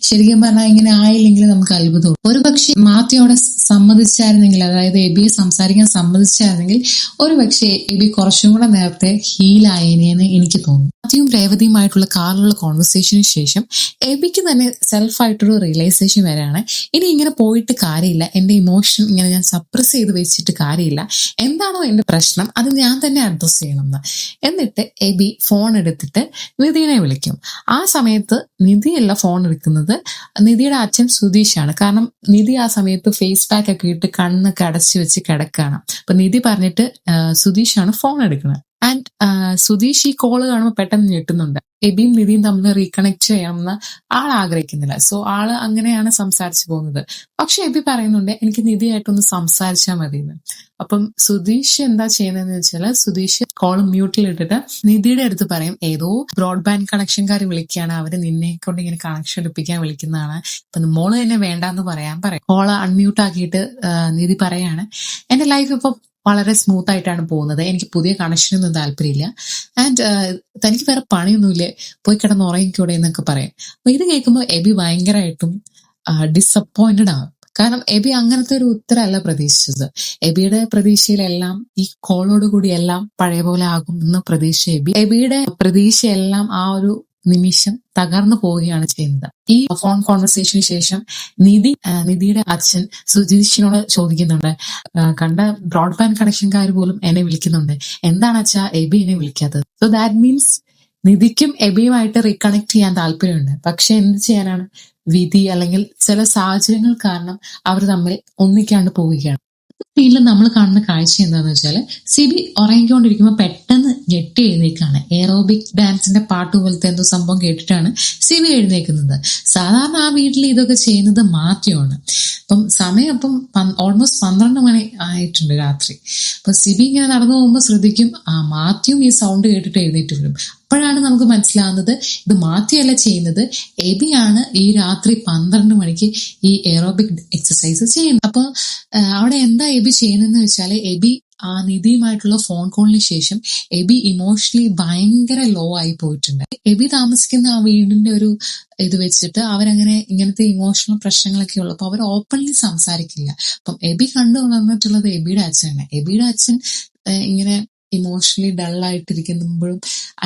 ശരിക്കും പറഞ്ഞാൽ ഇങ്ങനെ ആയില്ലെങ്കിൽ നമുക്ക് അത്ഭുതവും. ഒരു പക്ഷെ മാത്യു അവിടെ സമ്മതിച്ചായിരുന്നെങ്കിൽ, അതായത് എബിയെ സംസാരിക്കാൻ സമ്മതിച്ചായിരുന്നെങ്കിൽ ഒരു പക്ഷേ എബി കുറച്ചും കൂടെ നേരത്തെ ഹീലായേനെന്ന് എനിക്ക് തോന്നുന്നു. മാത്യുവും രേവതിയുമായിട്ടുള്ള കാറിലുള്ള കോൺവെർസേഷന് ശേഷം എബിക്ക് തന്നെ സെൽഫായിട്ടൊരു റിയലൈസേഷൻ വരെയാണ്, ഇനി ഇങ്ങനെ പോയിട്ട് കാര്യമില്ല, എന്റെ ഇമോഷൻ ഇങ്ങനെ ഞാൻ സപ്രസ് ചെയ്ത് വെച്ചിട്ട് കാര്യമില്ല, എന്താണോ എന്റെ പ്രശ്നം അത് ഞാൻ തന്നെ അഡ്രസ് ചെയ്യണമെന്ന്. എന്നിട്ട് എബി ഫോൺ എടുത്തിട്ട് നിധിനെ വിളിക്കും. ആ സമയത്ത് നിധിയല്ല ഫോൺ എടുക്കുന്നത്, നിധിയുടെ അച്ഛൻ സുധീഷാണ്. കാരണം നിധി ആ സമയത്ത് ഫേസ് പാക്ക് ഒക്കെ ഇട്ട് കണ്ണൊക്കെ അടച്ചു വെച്ച് കിടക്കുകയാണ്. അപ്പൊ നിധി പറഞ്ഞിട്ട് സുധീഷാണ് ഫോൺ എടുക്കുന്നത്. ആൻഡ് സുധീഷ് ഈ കോള് കാണുമ്പോൾ പെട്ടെന്ന് ഞെട്ടുന്നുണ്ട്. എബിയും നിധിയും തമ്മിൽ റീകണക്ട് ചെയ്യണമെന്ന് ആൾ ആഗ്രഹിക്കുന്നില്ല. സോ ആള് അങ്ങനെയാണ് സംസാരിച്ചു പോകുന്നത്. പക്ഷെ എബി പറയുന്നുണ്ട് എനിക്ക് നിധിയായിട്ടൊന്ന് സംസാരിച്ചാൽ മതി എന്ന്. അപ്പം സുധീഷ് എന്താ ചെയ്യുന്നതെന്ന് വെച്ചാല് സുധീഷ് കോൾ മ്യൂട്ടിലിട്ടിട്ട് നിധിയുടെ അടുത്ത് പറയും, ഏതോ ബ്രോഡ്ബാൻഡ് കണക്ഷൻകാർ വിളിക്കുകയാണ്, അവര് നിന്നെ കൊണ്ട് ഇങ്ങനെ കണക്ഷൻ എടുപ്പിക്കാൻ വിളിക്കുന്നതാണ്, അപ്പൊ മോള് തന്നെ വേണ്ടാന്ന് പറയും. കോള് അൺമ്യൂട്ട് ആക്കിയിട്ട് നിധി പറയാണ്, എന്റെ ലൈഫ് ഇപ്പൊ വളരെ സ്മൂത്ത് ആയിട്ടാണ് പോകുന്നത്, എനിക്ക് പുതിയ കണക്ഷനൊന്നും താല്പര്യമില്ല, ആൻഡ് തനിക്ക് വേറെ പണിയൊന്നുമില്ലേ, പോയി കിടന്ന് ഉറങ്ങിക്കൂടെ എന്നൊക്കെ പറയും. അപ്പൊ ഇത് കേൾക്കുമ്പോൾ എബി ഭയങ്കരമായിട്ടും ഡിസപ്പോയിന്റഡ് ആവും. കാരണം എബി അങ്ങനത്തെ ഒരു ഉത്തരമല്ല പ്രതീക്ഷിച്ചത്. എബിയുടെ പ്രതീക്ഷയിലെല്ലാം ഈ കോളോടുകൂടി എല്ലാം പഴയ പോലെ ആകും എന്ന പ്രതീക്ഷ എബിയുടെ പ്രതീക്ഷയെല്ലാം ആ ഒരു നിമിഷം തകർന്നു പോവുകയാണ് ചെയ്യുന്നത്. ഈ ഫോൺ കോൺവെർസേഷന് ശേഷം നിധിയുടെ അച്ഛൻ സുധീഷിനോട് ചോദിക്കുന്നുണ്ട്, കണ്ട ബ്രോഡ്ബാൻഡ് കണക്ഷൻകാർ പോലും എന്നെ വിളിക്കുന്നുണ്ട്, എന്താണ് അച്ഛാ എബി എന്നെ വിളിക്കാത്തത്? സോ ദാറ്റ് മീൻസ് നിധിക്കും എബിയുമായിട്ട് റീകണക്ട് ചെയ്യാൻ താല്പര്യമുണ്ട്. പക്ഷെ എന്ത് ചെയ്യാനാണ്, വിധി അല്ലെങ്കിൽ ചില സാഹചര്യങ്ങൾ കാരണം അവർ തമ്മിൽ ഒന്നിക്കാണ്ട് പോവുകയാണ്. സീനിൽ നമ്മൾ കാണുന്ന കാഴ്ച എന്താണെന്ന് വെച്ചാൽ സിബി ഉറങ്ങിക്കൊണ്ടിരിക്കുമ്പോൾ പെട്ടെന്ന് ഞെട്ടി എഴുന്നേക്കാണ്. എയറോബിക് ഡാൻസിന്റെ പാട്ട് പോലത്തെ എന്തോ സംഭവം കേട്ടിട്ടാണ് സിബി എഴുന്നേക്കുന്നത്. സാധാരണ ആ വീട്ടിൽ ഇതൊക്കെ ചെയ്യുന്നത് മാത്യുവാണ്. അപ്പം സമയം ഓൾമോസ്റ്റ് 12 മണി ആയിട്ടുണ്ട് രാത്രി. അപ്പൊ സിബി ഇങ്ങനെ നടന്നു പോകുമ്പോൾ ശ്രദ്ധിക്കും, മാത്യുവും ഈ സൗണ്ട് കേട്ടിട്ട് എഴുന്നേറ്റ് വരും. അപ്പോഴാണ് നമുക്ക് മനസ്സിലാവുന്നത് ഇത് മാത്യു അല്ല ചെയ്യുന്നത്, എബിയാണ് ഈ രാത്രി 12 മണിക്ക് ഈ എയറോബിക് എക്സസൈസ് ചെയ്യുന്നത്. അപ്പൊ അവിടെ എന്താ എബി ചെയ്യുന്നതെന്ന് വെച്ചാൽ എബി ആ നിധിയുമായിട്ടുള്ള ഫോൺ കോളിന് ശേഷം എബി ഇമോഷണലി ഭയങ്കര ലോ ആയി പോയിട്ടുണ്ട്. എബി താമസിക്കുന്ന ആ വീടിന്റെ ഒരു ഇത് വെച്ചിട്ട് അവരങ്ങനെ ഇങ്ങനത്തെ ഇമോഷണൽ പ്രശ്നങ്ങളൊക്കെ ഉള്ളു. അപ്പൊ അവർ ഓപ്പൺലി സംസാരിക്കില്ല. അപ്പം എബി കണ്ടു വന്നിട്ടുള്ളത് എബിയുടെ അച്ഛനാണ്. എബിയുടെ അച്ഛൻ ഇങ്ങനെ ഇമോഷണലി ഡൾ ആയിട്ടിരിക്കുമ്പോഴും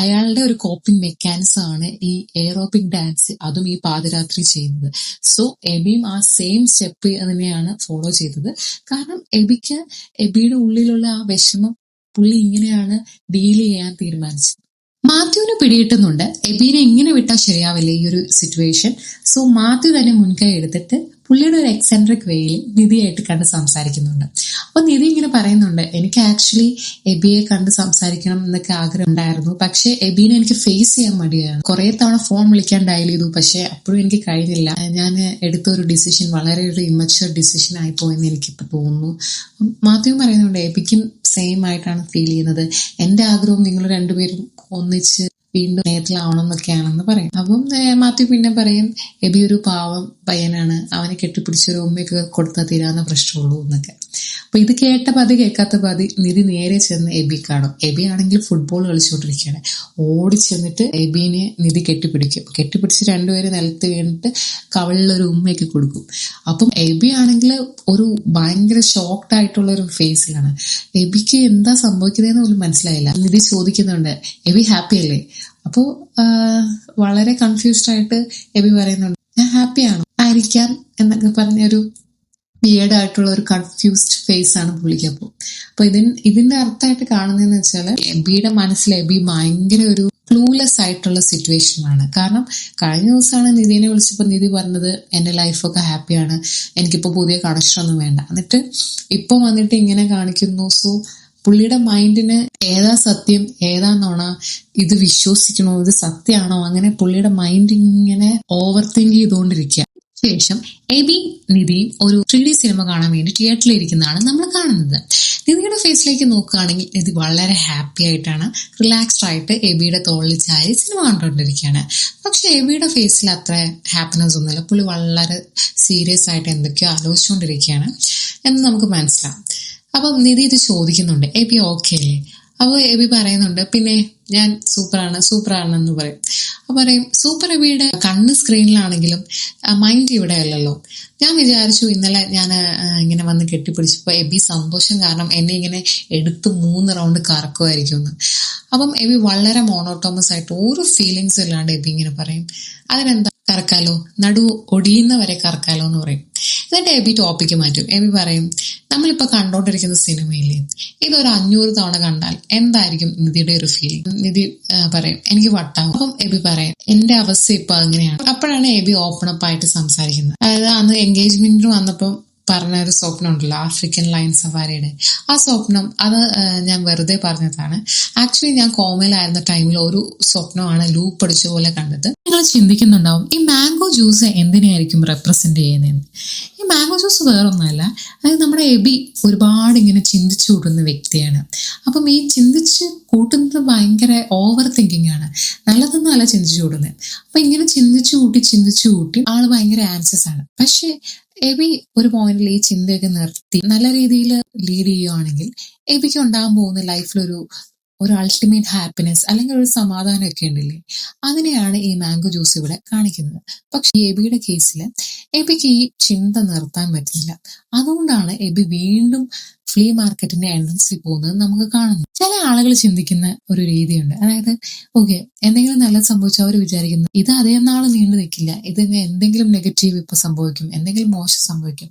അയാളുടെ ഒരു കോപ്പിംഗ് മെക്കാനിസം ആണ് ഈ എയറോബിക് ഡാൻസ്, അതും ഈ പാതിരാത്രി ചെയ്യുന്നത്. സോ എബിയും ആ സെയിം സ്റ്റെപ്പ് തന്നെയാണ് ഫോളോ ചെയ്തത്. കാരണം എബിക്ക് എബിയുടെ ഉള്ളിലുള്ള ആ വിഷമം പുള്ളി ഇങ്ങനെയാണ് ഡീൽ ചെയ്യാൻ തീരുമാനിച്ചത്. മാത്യുവിന് പിടികിട്ടുന്നുണ്ട് എബീനെ എങ്ങനെ വിട്ടാൽ ശരിയാവില്ല ഈ ഒരു സിറ്റുവേഷൻ. സോ മാത്യു തന്നെ മുൻകൈ എടുത്തിട്ട് പുള്ളിയുടെ ഒരു എക്സെൻട്രിക് വേയിൽ നിധിയായിട്ട് കണ്ട് സംസാരിക്കുന്നുണ്ട്. അപ്പൊ നിധി ഇങ്ങനെ പറയുന്നുണ്ട്, എനിക്ക് ആക്ച്വലി എബിയെ കണ്ട് സംസാരിക്കണം എന്നൊക്കെ ആഗ്രഹം ഉണ്ടായിരുന്നു, പക്ഷെ എബീനെ എനിക്ക് ഫേസ് ചെയ്യാൻ മടിയാണ്. കുറെ തവണ ഫോൺ വിളിക്കാൻ ഡയൽ ചെയ്തു, പക്ഷെ അപ്പോഴും എനിക്ക് കഴിഞ്ഞില്ല. ഞാൻ എടുത്ത ഒരു ഡിസിഷൻ വളരെ ഒരു ഇമ്മച്വർ ഡിസിഷൻ ആയിപ്പോയെന്ന് എനിക്കിപ്പോ തോന്നുന്നു. മാത്യു പറയുന്നുണ്ട് എബിക്കും സെയിം ആയിട്ടാണ് ഫീൽ ചെയ്യുന്നത്. എന്റെ ആഗ്രഹം നിങ്ങൾ രണ്ടുപേരും ഒന്നിച്ച് വീണ്ടും നേരത്തിലാവണം എന്നൊക്കെയാണെന്ന് പറയും. അപ്പം മാത്യു പിന്നെ പറയും എബി ഒരു പാവം പയ്യനാണ്, അവനെ കെട്ടിപ്പിടിച്ചൊരു ഉമ്മയൊക്കെ കൊടുത്താൽ തീരാവുന്ന പ്രശ്നമുള്ളൂ എന്നൊക്കെ. അപ്പൊ ഇത് കേട്ട പാതി കേൾക്കാത്ത പാതി നിധി നേരെ ചെന്ന് എബി കാണും. എബി ആണെങ്കിൽ ഫുട്ബോൾ കളിച്ചുകൊണ്ടിരിക്കുകയാണ്. ഓടി ചെന്നിട്ട് എബീനെ നിധി കെട്ടിപ്പിടിക്കും. കെട്ടിപ്പിടിച്ച് രണ്ടുപേരും നിലത്ത് വീണിട്ട് കവളിലൊരു ഉമ്മയൊക്കെ കൊടുക്കും. അപ്പം എബി ആണെങ്കിൽ ഒരു ഭയങ്കര ഷോക്ക്ഡ് ആയിട്ടുള്ള ഒരു ഫേസിലാണ്. എബിക്ക് എന്താ സംഭവിക്കുന്നതെന്ന് പോലും മനസ്സിലായില്ല. നിധി ചോദിക്കുന്നുണ്ട് എബി ഹാപ്പി അല്ലേ? അപ്പോ വളരെ കൺഫ്യൂസ്ഡ് ആയിട്ട് എബി പറയുന്നുണ്ട് ഞാൻ ഹാപ്പിയാണോ ആയിരിക്കാം എന്നൊക്കെ പറഞ്ഞൊരു വിയേർഡ് ആയിട്ടുള്ള ഒരു കൺഫ്യൂസ്ഡ് ഫേസ് ആണ് പുള്ളിക്ക്. അപ്പൊ ഇതിന്റെ അർത്ഥമായിട്ട് കാണുന്നതെന്ന് വെച്ചാൽ എബിയുടെ മനസ്സിൽ എബി ഭയങ്കര ഒരു ക്ലൂലെസ് ആയിട്ടുള്ള സിറ്റുവേഷനാണ്. കാരണം കഴിഞ്ഞ ദിവസമാണ് നിധിനെ വിളിച്ചപ്പോൾ നിധി പറഞ്ഞത് എന്റെ ലൈഫൊക്കെ ഹാപ്പിയാണ്, എനിക്കിപ്പോ പുതിയ കണക്ഷനൊന്നും വേണ്ട. എന്നിട്ട് ഇപ്പൊ വന്നിട്ട് ഇങ്ങനെ കാണിക്കുന്നു. സോ പുള്ളിയുടെ മൈൻഡിന് ഏതാ സത്യം ഏതാ നോണ, ഇത് വിശ്വസിക്കണോ, ഇത് സത്യമാണോ, അങ്ങനെ പുള്ളിയുടെ മൈൻഡ് ഇങ്ങനെ ഓവർ തിങ്ക് ചെയ്തുകൊണ്ടിരിക്കുക. ശേഷം എബി നിധിയും ഒരു 3D സിനിമ കാണാൻ വേണ്ടി തിയേറ്ററിൽ ഇരിക്കുന്നതാണ് നമ്മൾ കാണുന്നത്. നിധിയുടെ ഫേസിലേക്ക് നോക്കുകയാണെങ്കിൽ നിധി വളരെ ഹാപ്പി ആയിട്ടാണ് റിലാക്സ്ഡ് ആയിട്ട് എബിയുടെ തോളിൽ ചാരി സിനിമ കണ്ടുകൊണ്ടിരിക്കുകയാണ്. പക്ഷെ എബിയുടെ ഫേസിൽ അത്ര ഹാപ്പിനെസ് ഒന്നുമില്ല. പുള്ളി വളരെ സീരിയസ് ആയിട്ട് എന്തൊക്കെയോ ആലോചിച്ചുകൊണ്ടിരിക്കുകയാണ് എന്ന് നമുക്ക് മനസ്സിലാവും. അപ്പം നിധി ഇത് ചോദിക്കുന്നുണ്ട് എബി ഓക്കെ അല്ലേ? അപ്പോൾ എബി പറയുന്നുണ്ട് പിന്നെ ഞാൻ സൂപ്പറാണെന്ന് പറയും. അപ്പൊ പറയും സൂപ്പർ എബിയുടെ കണ്ണ് സ്ക്രീനിലാണെങ്കിലും മൈൻഡ് ഇവിടെ അല്ലല്ലോ. ഞാൻ വിചാരിച്ചു ഇന്നലെ ഞാൻ ഇങ്ങനെ വന്ന് കെട്ടിപ്പിടിച്ചപ്പോൾ എബി സന്തോഷം കാരണം എന്നെ ഇങ്ങനെ എടുത്ത് 3 റൗണ്ട് കറക്കുമായിരിക്കും എന്ന്. അപ്പം എബി വളരെ മോണോട്ടോമസ് ആയിട്ട് ഒരു ഫീലിങ്സ് ഇല്ലാണ്ട് എബി ഇങ്ങനെ പറയും അതിനെന്താ കറക്കാലോ, നടു ഒടിയുന്നവരെ കറക്കാലോ എന്ന് പറയും. എന്നിട്ട് എബി ടോപ്പിക്ക് മാറ്റും. എബി പറയും നമ്മളിപ്പോ കണ്ടോണ്ടിരിക്കുന്ന സിനിമയില്ലേ, ഇതൊരു 500 തവണ കണ്ടാൽ എന്തായിരിക്കും നിധിയുടെ ഒരു ഫീലിംഗ്? നിധി പറയും എനിക്ക് വട്ടാവും. അപ്പം എബി പറയും എന്റെ അവസ്ഥ ഇപ്പൊ അങ്ങനെയാണ്. അപ്പോഴാണ് എബി ഓപ്പൺ അപ്പ് ആയിട്ട് സംസാരിക്കുന്നത്. അതായത് അന്ന് എൻഗേജ്മെന്റിന് വന്നപ്പോൾ പറഞ്ഞ ഒരു സ്വപ്നം ഉണ്ടല്ലോ ആഫ്രിക്കൻ ലയൺ സഫാരിയുടെ, ആ സ്വപ്നം അത് ഞാൻ വെറുതെ പറഞ്ഞതാണ്. ആക്ച്വലി ഞാൻ കോമയിലായിരുന്ന ടൈമിൽ ഒരു സ്വപ്നമാണ് ലൂപ്പ് അടിച്ച പോലെ കണ്ടത്. നിങ്ങൾ ചിന്തിക്കുന്നുണ്ടാവും ഈ മാംഗോ ജ്യൂസ് എന്തിനായിരിക്കും റെപ്രസെന്റ് ചെയ്യുന്നതെന്ന്. ഈ മാംഗോ ജ്യൂസ് വേറൊന്നുമല്ല, അതായത് നമ്മുടെ എബി ഒരുപാട് ഇങ്ങനെ ചിന്തിച്ചു കൂട്ടുന്ന വ്യക്തിയാണ്. അപ്പം ഈ ചിന്തിച്ച് കൂട്ടുന്നത് ഭയങ്കര ഓവർ തിങ്കിങ് ആണ്, നല്ലതൊന്നുമല്ല ചിന്തിച്ചു കൂട്ടുന്നത്. അപ്പൊ ഇങ്ങനെ ചിന്തിച്ചു കൂട്ടി ആള് ഭയങ്കര ആൻഷ്യസ് ആണ്. പക്ഷെ എബി ഒരു പോയിന്റിൽ ഈ ചിന്തയൊക്കെ നിർത്തി നല്ല രീതിയിൽ ലീഡ് ചെയ്യുകയാണെങ്കിൽ എബിക്ക് ഉണ്ടാകാൻ പോകുന്ന ലൈഫിലൊരു അൾട്ടിമേറ്റ് ഹാപ്പിനെസ് അല്ലെങ്കിൽ ഒരു സമാധാനം ഒക്കെ ഉണ്ടല്ലേ, അതിനെയാണ് ഈ മാംഗോ ജ്യൂസ് ഇവിടെ കാണിക്കുന്നത്. പക്ഷെ എബിയുടെ കേസിൽ എബിക്ക് ഈ ചിന്ത നിർത്താൻ പറ്റുന്നില്ല. അതുകൊണ്ടാണ് എബി വീണ്ടും ഫ്ലീ മാർക്കറ്റിന്റെ എൻട്രൻസിൽ പോകുന്നത് നമുക്ക് കാണുന്നു. ചില ആളുകൾ ചിന്തിക്കുന്ന ഒരു രീതിയുണ്ട്, അതായത് ഓക്കെ എന്തെങ്കിലും നല്ലത് സംഭവിച്ചാൽ അവർ വിചാരിക്കുന്നു ഇത് അധികം നാൾ നീണ്ടു നിൽക്കില്ല, ഇതിന് എന്തെങ്കിലും നെഗറ്റീവ് ഇപ്പൊ സംഭവിക്കും, എന്തെങ്കിലും മോശം സംഭവിക്കും.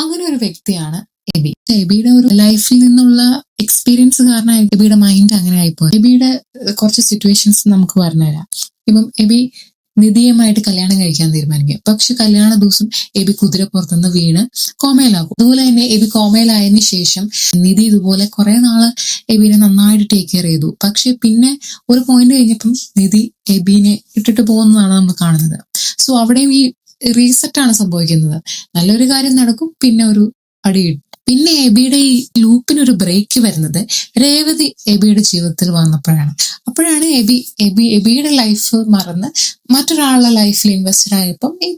അങ്ങനെ ഒരു വ്യക്തിയാണ് എബി. എബിയുടെ ഒരു ലൈഫിൽ നിന്നുള്ള എക്സ്പീരിയൻസ് കാരണം എബിയുടെ മൈൻഡ് അങ്ങനെ ആയിപ്പോയി. എബിയുടെ കുറച്ച് സിറ്റുവേഷൻസ് നമുക്ക് പറഞ്ഞുതരാം. ഇപ്പം എബി നിധിയുമായിട്ട് കല്യാണം കഴിക്കാൻ തീരുമാനിക്കും. പക്ഷെ കല്യാണ ദിവസം എബി കുതിരപ്പുറത്തുനിന്ന് വീണ് കോമയിലാകും. അതുപോലെ തന്നെ എബി കോമയിലായതിനു ശേഷം നിധി ഇതുപോലെ കുറെ നാള് എബിനെ നന്നായിട്ട് ടേക്ക് കെയർ ചെയ്തു. പക്ഷെ പിന്നെ ഒരു പോയിന്റ് കഴിഞ്ഞപ്പം നിധി എബിനെ ഇട്ടിട്ട് പോകുന്നതാണ് നമ്മൾ കാണുന്നത്. സോ അവിടെയും ഈ റീസെറ്റ് ആണ് സംഭവിക്കുന്നത്. നല്ലൊരു കാര്യം നടക്കും, പിന്നെ ഒരു അടി കിട്ടും. പിന്നെ എബിയുടെ ഈ ലൂപ്പിനൊരു ബ്രേക്ക് വരുന്നത് രേവതി എബിയുടെ ജീവിതത്തിൽ വന്നപ്പോഴാണ്. അപ്പോഴാണ് എബിയുടെ ലൈഫ് മറന്ന് മറ്റൊരാളുടെ ലൈഫിൽ ഇൻവെസ്റ്റഡ് ആയപ്പം ഈ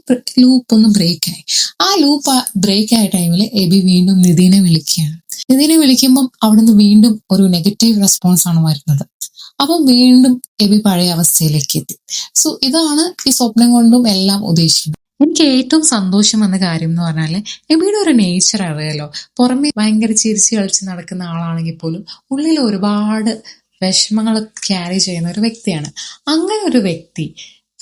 ലൂപ്പ് ഒന്ന് ബ്രേക്ക് ആയി. ആ ലൂപ്പ് ബ്രേക്ക് ആയ ടൈമിൽ എബി വീണ്ടും നിധിനെ വിളിക്കുകയാണ്. നിധിനെ വിളിക്കുമ്പം അവിടുന്ന് വീണ്ടും ഒരു നെഗറ്റീവ് റെസ്പോൺസ് ആണ് വരുന്നത്. അപ്പം വീണ്ടും എബി പഴയ അവസ്ഥയിലേക്ക് എത്തി. സോ ഇതാണ് ഈ സ്വപ്നം കൊണ്ടും എല്ലാം ഉദ്ദേശിക്കുന്നത്. എനിക്ക് ഏറ്റവും സന്തോഷം വന്ന കാര്യം എന്ന് പറഞ്ഞാല് എബിയുടെ ഒരു നേച്ചർ അറിയാലോ. പുറമെ ഭയങ്കര ചിരിച്ച് കളിച്ച് നടക്കുന്ന ആളാണെങ്കിൽ പോലും ഉള്ളിൽ ഒരുപാട് വിഷമങ്ങൾ ക്യാരി ചെയ്യുന്ന ഒരു വ്യക്തിയാണ്. അങ്ങനെ ഒരു വ്യക്തി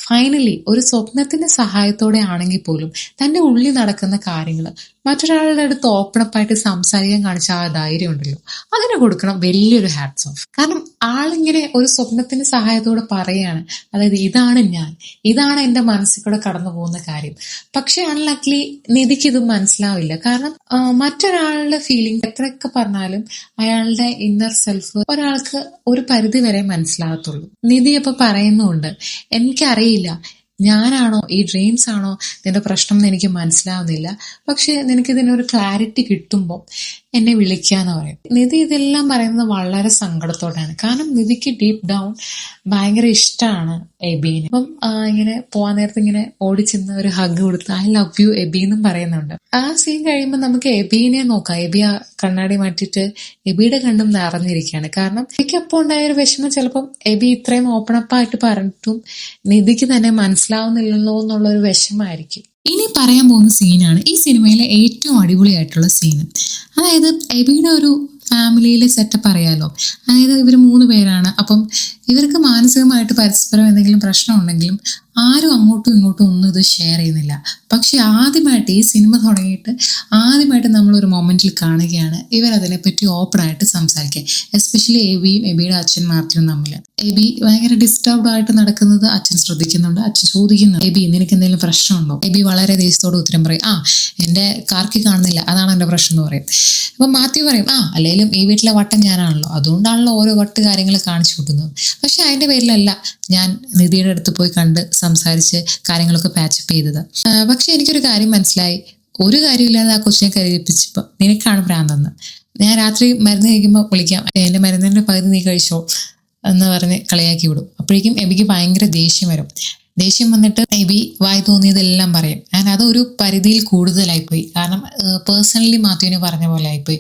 ഫൈനലി ഒരു സ്വപ്നത്തിന്റെ സഹായത്തോടെ ആണെങ്കിൽ പോലും തന്റെ ഉള്ളിൽ നടക്കുന്ന കാര്യങ്ങൾ മറ്റൊരാളുടെ അടുത്ത് ഓപ്പണപ്പായിട്ട് സംസാരിക്കാൻ കാണിച്ച ആ ധൈര്യം ഉണ്ടല്ലോ, അതിന് കൊടുക്കണം വലിയൊരു ഹാറ്റ്സ് ഓഫ്. കാരണം ആളിങ്ങനെ ഒരു സ്വപ്നത്തിന്റെ സഹായത്തോടെ പറയാണ്, അതായത് ഇതാണ് ഞാൻ, ഇതാണ് എന്റെ മനസ്സിൽ കൂടെ കടന്നു പോകുന്ന കാര്യം. പക്ഷെ അൺലക്ലി നിധിക്ക് ഇത് മനസ്സിലാവില്ല. കാരണം മറ്റൊരാളുടെ ഫീലിംഗ് എത്രയൊക്കെ പറഞ്ഞാലും അയാളുടെ ഇന്നർ സെൽഫ് ഒരാൾക്ക് ഒരു പരിധി വരെ മനസ്സിലാകത്തുള്ളൂ. നിധി അപ്പൊ പറയുന്നുണ്ട്, എനിക്കറിയില്ല ഞാനാണോ ഈ ഡ്രീംസ് ആണോ നിന്റെ പ്രശ്നം എന്ന് എനിക്ക് മനസ്സിലാവുന്നില്ല, പക്ഷെ നിനക്ക് ഇതിനൊരു ക്ലാരിറ്റി കിട്ടുമ്പോൾ എന്നെ വിളിക്കാന്ന് പറയും. നിധി ഇതെല്ലാം പറയുന്നത് വളരെ സങ്കടത്തോടെയാണ്. കാരണം നിധിക്ക് ഡീപ്പ് ഡൗൺ ഭയങ്കര ഇഷ്ടമാണ് എബീനെ. അപ്പം ഇങ്ങനെ പോവാൻ നേരത്ത് ഇങ്ങനെ ഓടിച്ചെന്ന് ഒരു ഹഗ് കൊടുത്ത് ഐ ലവ് യു എബി എന്നും പറയുന്നുണ്ട്. ആ സീൻ കഴിയുമ്പോൾ നമുക്ക് എബീനെ നോക്കാം. എബി ആ കണ്ണാടി മാറ്റിയിട്ട് എബിയുടെ കണ്ടും നിറഞ്ഞിരിക്കുകയാണ്. കാരണം എനിക്ക് അപ്പോൾ ഉണ്ടായ ഒരു വിഷമം ചിലപ്പം എബി ഇത്രയും ഓപ്പൺ അപ്പ് ആയിട്ട് പറഞ്ഞിട്ടും നിധിക്ക് തന്നെ മനസ്സിലാവുന്നില്ലല്ലോ എന്നുള്ളൊരു വിഷമായിരിക്കും. ഇനി പറയാൻ പോകുന്ന സീനാണ് ഈ സിനിമയിലെ ഏറ്റവും അടിപൊളിയായിട്ടുള്ള സീന്. അതായത് എബിയുടെ ഒരു ഫാമിലിയിലെ സെറ്റപ്പ് അറിയാലോ. അതായത് ഇവർ 3 പേരാണ്. അപ്പം ഇവർക്ക് മാനസികമായിട്ട് പരസ്പരം എന്തെങ്കിലും പ്രശ്നം ഉണ്ടെങ്കിലും ആരും അങ്ങോട്ടും ഇങ്ങോട്ടും ഒന്നും ഇത് ഷെയർ ചെയ്യുന്നില്ല. പക്ഷെ ആദ്യമായിട്ട് ഈ സിനിമ തുടങ്ങിയിട്ട് ആദ്യമായിട്ട് നമ്മളൊരു മൊമെന്റിൽ കാണുകയാണ് ഇവരതിനെപ്പറ്റി ഓപ്പണായിട്ട് സംസാരിക്കുക. എസ്പെഷ്യലി എബിയും എബിയുടെ അച്ഛൻ മാത്യുവും തമ്മിൽ. എബി ഭയങ്കര ഡിസ്റ്റർബ്ഡ് ആയിട്ട് നടക്കുന്നത് അച്ഛൻ ശ്രദ്ധിക്കുന്നുണ്ട്. അച്ഛൻ ചോദിക്കുന്നു, എബി നിനക്ക് എന്തെങ്കിലും പ്രശ്നമുണ്ടോ? എബി വളരെ ദേഷ്യത്തോട് ഉത്തരം പറയും, എൻ്റെ കാർക്കി കാണുന്നില്ല, അതാണ് എൻ്റെ പ്രശ്നം എന്ന് പറയും. അപ്പം മാത്യു പറയും, അല്ലെങ്കിലും ഈ വീട്ടിലെ വട്ടം ഞാനാണല്ലോ, അതുകൊണ്ടാണല്ലോ ഓരോ വട്ട് കാര്യങ്ങൾ കാണിച്ചു കൂട്ടുന്നത്. പക്ഷെ അതിൻ്റെ പേരിലല്ല ഞാൻ നിധിയുടെ അടുത്ത് പോയി കണ്ട് സംസാരിച്ച് കാര്യങ്ങളൊക്കെ പാച്ചപ്പ് ചെയ്തത്. പക്ഷെ എനിക്കൊരു കാര്യം മനസ്സിലായി, ഒരു കാര്യമില്ലാതെ ആ കൊച്ചിനെ കരുതിപ്പിച്ചപ്പോൾ നിനക്കാണ് ഭ്രാന്തെന്ന്. ഞാൻ രാത്രി മരുന്ന് കഴിക്കുമ്പോൾ വിളിക്കാം, എൻ്റെ മരുന്നിൻ്റെ പകുതി നീ കഴിച്ചോ എന്ന് പറഞ്ഞ് കളിയാക്കി വിടും. അപ്പോഴേക്കും എബിക്ക് ഭയങ്കര ദേഷ്യം വരും. ദേഷ്യം വന്നിട്ട് എബി വായി തോന്നിയതെല്ലാം പറയും. ആൻഡ് അതൊരു പരിധിയിൽ കൂടുതലായിപ്പോയി. കാരണം പേഴ്സണലി മാത്യുവിന് പറഞ്ഞ പോലെ ആയിപ്പോയി.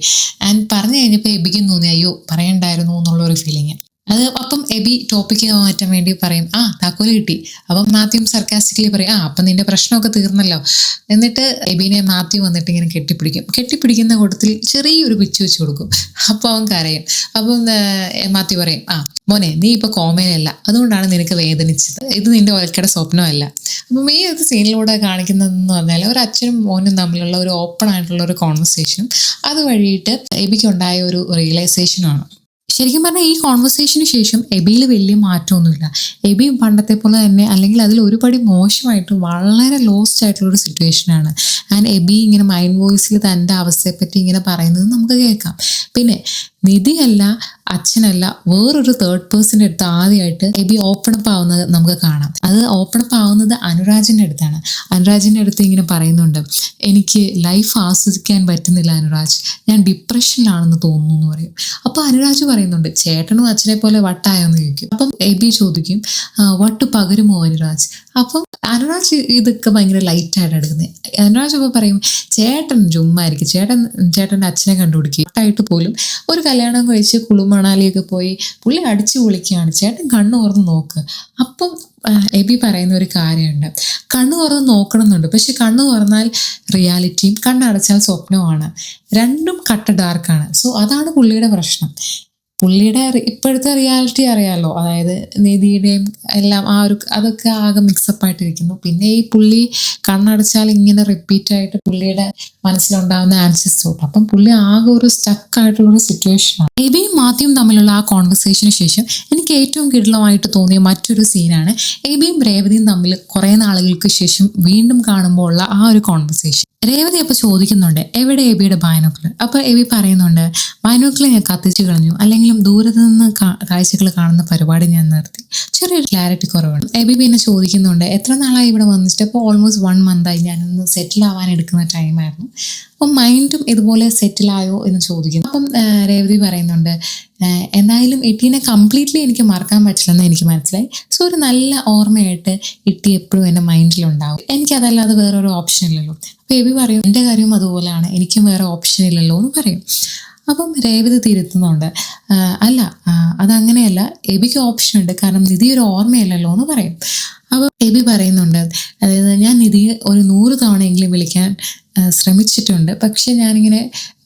ആൻഡ് പറഞ്ഞു കഴിഞ്ഞപ്പോൾ എബിക്കും തോന്നി അയ്യോ പറയണ്ടായിരുന്നു എന്നുള്ളൊരു ഫീലിങ്. അത് അപ്പം എബി ടോപ്പിക്ക് മാറ്റാൻ വേണ്ടി പറയും, താക്കോല് കിട്ടി. അപ്പം മാത്യുവും സർക്കാസ്റ്റിക്കലി പറയും, അപ്പം നിന്റെ പ്രശ്നമൊക്കെ തീർന്നല്ലോ. എന്നിട്ട് എബിനെ മാത്യു വന്നിട്ട് ഇങ്ങനെ കെട്ടിപ്പിടിക്കുന്ന കൂട്ടത്തിൽ ചെറിയൊരു പിച്ചു വെച്ച് കൊടുക്കും. അപ്പോൾ അവൻ കരയും. അപ്പം മാത്യു പറയും, മോനെ നീ ഇപ്പൊ കോമയിലല്ല, അതുകൊണ്ടാണ് നിനക്ക് വേദനിച്ചത്, ഇത് നിന്റെ ഒരിക്കടെ സ്വപ്നമല്ല. അപ്പം ഈ ഒരു സീനിലൂടെ കാണിക്കുന്നതെന്ന് പറഞ്ഞാൽ ഒരു അച്ഛനും മോനും തമ്മിലുള്ള ഒരു ഓപ്പൺ ആയിട്ടുള്ള ഒരു കോൺവെർസേഷനും അത് വഴിയിട്ട് എബിക്കുണ്ടായ ഒരു റിയലൈസേഷനുമാണ്. ശരിക്കും പറഞ്ഞാൽ ഈ കോൺവെർസേഷന് ശേഷം എബിയിൽ വലിയ മാറ്റമൊന്നുമില്ല. എബി പണ്ടത്തെ പോലെ തന്നെ, അല്ലെങ്കിൽ അതിൽ ഒരുപടി മോശമായിട്ട് വളരെ ലോസ്റ്റ് ആയിട്ടുള്ളൊരു സിറ്റുവേഷനാണ്. ആൻഡ് എബി ഇങ്ങനെ മൈൻഡ് വോയിസിൽ തൻ്റെ അവസ്ഥയെപ്പറ്റി ഇങ്ങനെ പറയുന്നത് നമുക്ക് കേൾക്കാം. പിന്നെ നിധിയല്ല, അച്ഛനല്ല, വേറൊരു തേർഡ് പേഴ്സൻ്റെ അടുത്ത് ആദ്യമായിട്ട് എബി ഓപ്പൺ അപ്പ് ആവുന്നത് നമുക്ക് കാണാം. അത് ഓപ്പൺ അപ്പ് ആവുന്നത് അനുരാജിൻ്റെ അടുത്താണ്. അനുരാജിൻ്റെ അടുത്ത് ഇങ്ങനെ പറയുന്നുണ്ട്, എനിക്ക് ലൈഫ് ആസ്വദിക്കാൻ പറ്റുന്നില്ല അനുരാജ്, ഞാൻ ഡിപ്രഷനിലാണെന്ന് തോന്നുന്നു എന്ന് പറയും. അപ്പോൾ അനുരാജ് പറയുന്നുണ്ട്, ചേട്ടനും അച്ഛനെ പോലെ വട്ടായോന്ന് ചോദിക്കും. അപ്പം എബി ചോദിക്കും, വട്ട് പകരുമോ അനുരാജ്? അപ്പം അനുരാജ് ഇതൊക്കെ ഭയങ്കര ലൈറ്റായിട്ട് എടുക്കുന്നത്. അനുരാജ് അപ്പോൾ പറയും, ചേട്ടൻ ചുമ്മായിരിക്കും, ചേട്ടൻ്റെ അച്ഛനെ കണ്ടുപിടിക്കുക. വട്ടായിട്ട് പോലും ഒരു കല്യാണം കഴിച്ച് കുളുമണാലിയൊക്കെ പോയി പുള്ളി അടിച്ചു പൊളിക്കുകയാണ്, ചേട്ടൻ കണ്ണു തുറന്ന് നോക്ക്. അപ്പം എബി പറയുന്ന ഒരു കാര്യമുണ്ട്, കണ്ണു തുറന്ന് നോക്കണമെന്നുണ്ട്, പക്ഷെ കണ്ണു തുറന്നാൽ റിയാലിറ്റിയും കണ്ണടച്ചാൽ സ്വപ്നവുമാണ്, രണ്ടും കട്ട ഡാർക്കാണ്. സോ അതാണ് പുള്ളിയുടെ പ്രശ്നം. പുള്ളിയുടെ ഇപ്പോഴത്തെ റിയാലിറ്റി അറിയാമല്ലോ, അതായത് നിധിയുടെയും എല്ലാം അതൊക്കെ ആകെ മിക്സപ്പായിട്ടിരിക്കുന്നു. പിന്നെ ഈ പുള്ളി കണ്ണടച്ചാൽ ഇങ്ങനെ റിപ്പീറ്റായിട്ട് പുള്ളിയുടെ മനസ്സിലുണ്ടാകുന്ന ആൻസേഴ്സ് തൊട്ട്, അപ്പം പുള്ളി ആകെ ഒരു സ്റ്റക്ക് ആയിട്ടുള്ളൊരു സിറ്റുവേഷനാണ്. എബിയും മാത്യുവും തമ്മിലുള്ള ആ കോൺവെർസേഷന് ശേഷം എനിക്ക് ഏറ്റവും കിടിലമായിട്ട് തോന്നിയ മറ്റൊരു സീനാണ് എബിയും രേവതിയും തമ്മിൽ കുറേ നാളുകൾക്ക് ശേഷം വീണ്ടും കാണുമ്പോൾ ഉള്ള ആ ഒരു കോൺവെർസേഷൻ. രേവതി അപ്പൊ ചോദിക്കുന്നുണ്ട് എവിടെ എബിയുടെ ബൈനോക്കുലർ. അപ്പൊ എബി പറയുന്നുണ്ട് ബൈനോക്കുലർ ഞാൻ കത്തിച്ചു കളഞ്ഞു, അല്ലെങ്കിലും ദൂരത്ത് നിന്ന് കാഴ്ചകൾ കാണുന്ന പരിപാടി ഞാൻ നിർത്തി. ചെറിയൊരു ക്ലാരിറ്റി കുറവാണ്. എബി പിന്നെ ചോദിക്കുന്നുണ്ട് എത്ര നാളായി ഇവിടെ വന്നിട്ട്. അപ്പോൾ ഓൾമോസ്റ്റ് 1 മന്തായി, ഞാനൊന്ന് സെറ്റിൽ ആവാൻ എടുക്കുന്ന ടൈമായിരുന്നു. അപ്പം മൈൻഡും ഇതുപോലെ സെറ്റിലായോ എന്ന് ചോദിക്കുന്നു. അപ്പം രേവതി പറയുന്നുണ്ട് എന്തായാലും ഇട്ടീനെ കംപ്ലീറ്റ്ലി എനിക്ക് മറക്കാൻ പറ്റില്ലെന്ന് എനിക്ക് മനസ്സിലായി. സോ ഒരു നല്ല ഓർമ്മയായിട്ട് ഇട്ടി എപ്പോഴും എൻ്റെ മൈൻഡിലുണ്ടാവും. എനിക്കതല്ലാതെ വേറൊരു ഓപ്ഷൻ ഇല്ലല്ലോ. അപ്പോൾ എബി പറയും എൻ്റെ കാര്യവും അതുപോലെയാണ്, എനിക്കും വേറെ ഓപ്ഷൻ ഇല്ലല്ലോ എന്ന് പറയും. അപ്പം രേവതി തിരുത്തുന്നുണ്ട് അല്ല അതങ്ങനെയല്ല, എബിക്ക് ഓപ്ഷൻ ഉണ്ട്, കാരണം നിധി ഒരു ഓർമ്മയല്ലല്ലോ എന്ന് പറയും. അപ്പോൾ എബി പറയുന്നുണ്ട് അതായത് ഞാൻ നിധിയെ ഒരു 100 തവണയെങ്കിലും വിളിക്കാൻ ശ്രമിച്ചിട്ടുണ്ട്, പക്ഷെ ഞാനിങ്ങനെ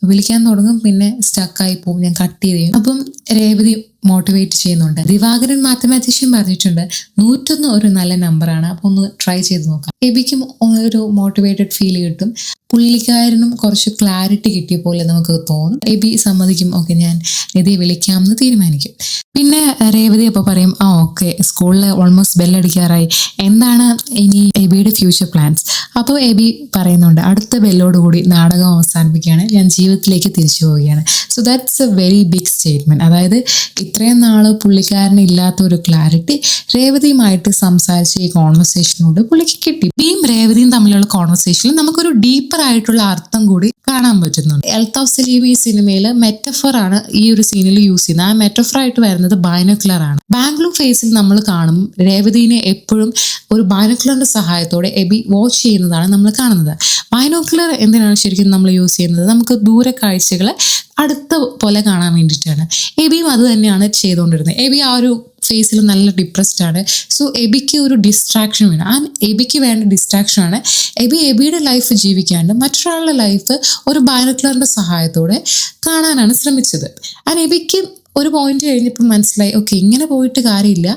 വിളിക്കാൻ തുടങ്ങും, പിന്നെ സ്റ്റക്കായി പോകും, ഞാൻ കട്ട് ചെയ്യും. അപ്പം രേവതി മോട്ടിവേറ്റ് ചെയ്യുന്നുണ്ട്. ദിവാകരൻ മാത്തമാറ്റീഷ്യൻ പറഞ്ഞിട്ടുണ്ട് 101 ഒരു നല്ല നമ്പറാണ്, അപ്പോൾ ഒന്ന് ട്രൈ ചെയ്ത് നോക്കാം. എബിക്കും ഒരു മോട്ടിവേറ്റഡ് ഫീൽ കിട്ടും, പുള്ളിക്കാരനും കുറച്ച് ക്ലാരിറ്റി കിട്ടിയ പോലെ നമുക്ക് തോന്നും. എബി സമ്മതിക്കും, ഓക്കെ ഞാൻ നിധിയെ വിളിക്കാമെന്ന് തീരുമാനിക്കും. പിന്നെ രേവതി അപ്പോൾ പറയും ഓക്കെ സ്കൂളിൽ ഓൾമോസ്റ്റ് ബെല്ലടിക്കാറായി, എന്താണ് ഇനി എബിയുടെ ഫ്യൂച്ചർ പ്ലാൻസ്. അപ്പോൾ എബി പറയുന്നുണ്ട് അടുത്ത ബെല്ലോടുകൂടി നാടകം അവസാനിപ്പിക്കുകയാണ്, ഞാൻ ജീവിതത്തിലേക്ക് തിരിച്ചു പോവുകയാണ്. So that's a very big statement. അതായത് ഇത്രയും നാള് പുള്ളിക്കാരന് ഇല്ലാത്ത ഒരു ക്ലാരിറ്റി രേവതിയുമായിട്ട് സംസാരിച്ച ഈ കോൺവെർസേഷനോട് പുള്ളിക്ക് കിട്ടി. എബിയും രേവതിയും തമ്മിലുള്ള കോൺവെർസേഷനിൽ നമുക്കൊരു ഡീപ്പർ ആയിട്ടുള്ള അർത്ഥം കൂടി കാണാൻ പറ്റുന്നുണ്ട്. അൽത്താഫ് സലീം ഈ സിനിമയിൽ മെറ്റഫർ ആണ് ഈ ഒരു സീനിൽ യൂസ് ചെയ്യുന്നത്. ആ മെറ്റഫർ ആയിട്ട് വരുന്നത് ബൈനോക്കുലർ ആണ്. ബാംഗ്ലൂർ ഫേസിൽ നമ്മൾ കാണും രേവതിനെ എപ്പോഴും ഒരു ബൈനോക്കുലറിന്റെ സഹായത്തോടെ എബി വാച്ച് ചെയ്യുന്നതാണ് നമ്മൾ കാണുന്നത്. ബൈനോക്കുലർ എന്തിനാണ് ശരിക്കും നമ്മൾ യൂസ് ചെയ്യുന്നത്? നമുക്ക് ദൂര കാഴ്ചകളെ അടുത്ത പോലെ കാണാൻ വേണ്ടിയിട്ടാണ്. എബിയും അത് തന്നെയാണ് ചെയ്തുകൊണ്ടിരുന്നത്. എബി ആ ഒരു ഫേസിൽ നല്ല ഡിപ്രസ്ഡ് ആണ്. സോ എബിക്ക് ഒരു ഡിസ്ട്രാക്ഷൻ വേണം. ആ എബിക്ക് വേണ്ട ഡിസ്ട്രാക്ഷൻ ആണ് എബിയുടെ ലൈഫ് ജീവിക്കാണ്ട് മറ്റൊരാളുടെ ലൈഫ് ഒരു ബൈനോക്കുലറിന്റെ സഹായത്തോടെ കാണാനാണ് ശ്രമിച്ചത്. ആൻഡ് എബിക്ക് ഒരു പോയിന്റ് കഴിഞ്ഞപ്പോൾ മനസ്സിലായി ഓക്കെ ഇങ്ങനെ പോയിട്ട് കാര്യമില്ല.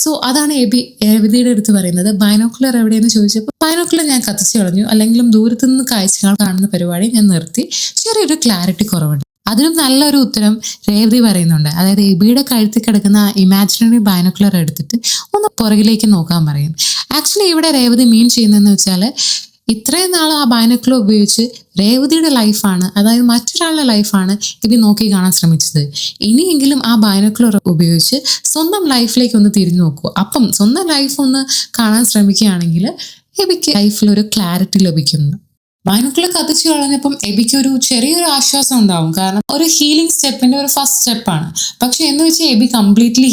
സോ അതാണ് രേവതിയുടെ അടുത്ത് പറയുന്നത് ബൈനോക്കുലർ എവിടെയെന്ന് ചോദിച്ചപ്പോൾ ബൈനോക്കുലർ ഞാൻ കത്തിച്ചു കളഞ്ഞു, അല്ലെങ്കിലും ദൂരത്തു നിന്ന് കാഴ്ചകൾ കാണുന്ന പരിപാടി ഞാൻ നിർത്തി. ചെറിയൊരു ക്ലാരിറ്റി കുറവുണ്ട്. അതിനും നല്ലൊരു ഉത്തരം രേവതി പറയുന്നുണ്ട്. അതായത് എബിയുടെ കഴുത്തിൽ കിടക്കുന്ന ഇമാജിനറി ബൈനോക്കുലർ എടുത്തിട്ട് ഒന്ന് പുറകിലേക്ക് നോക്കാൻ പറയും. ആക്ച്വലി ഇവിടെ രേവതി മീൻ ചെയ്യുന്നതെന്ന് വെച്ചാൽ ഇത്രയും നാൾ ആ ബൈനോക്കുലർ ഉപയോഗിച്ച് രേവതിയുടെ ലൈഫാണ്, അതായത് മറ്റൊരാളുടെ ലൈഫാണ് എബി നോക്കി കാണാൻ ശ്രമിച്ചത്. ഇനിയെങ്കിലും ആ ബൈനോക്കുലർ ഉപയോഗിച്ച് സ്വന്തം ലൈഫിലേക്ക് ഒന്ന് തിരിഞ്ഞു നോക്കൂ. അപ്പം സ്വന്തം ലൈഫ് ഒന്ന് കാണാൻ ശ്രമിക്കുകയാണെങ്കിൽ എബിക്ക് ലൈഫിൽ ഒരു ക്ലാരിറ്റി ലഭിക്കുന്നു. ബൈനോക്കുലർ കത്തിച്ചു കളഞ്ഞപ്പം എബിക്ക് ഒരു ചെറിയൊരു ആശ്വാസം ഉണ്ടാവും, കാരണം ഒരു ഹീലിംഗ് സ്റ്റെപ്പിന്റെ ഒരു ഫസ്റ്റ് സ്റ്റെപ്പാണ്. പക്ഷെ എന്ന് വെച്ചാൽ എബി കംപ്ലീറ്റ്ലി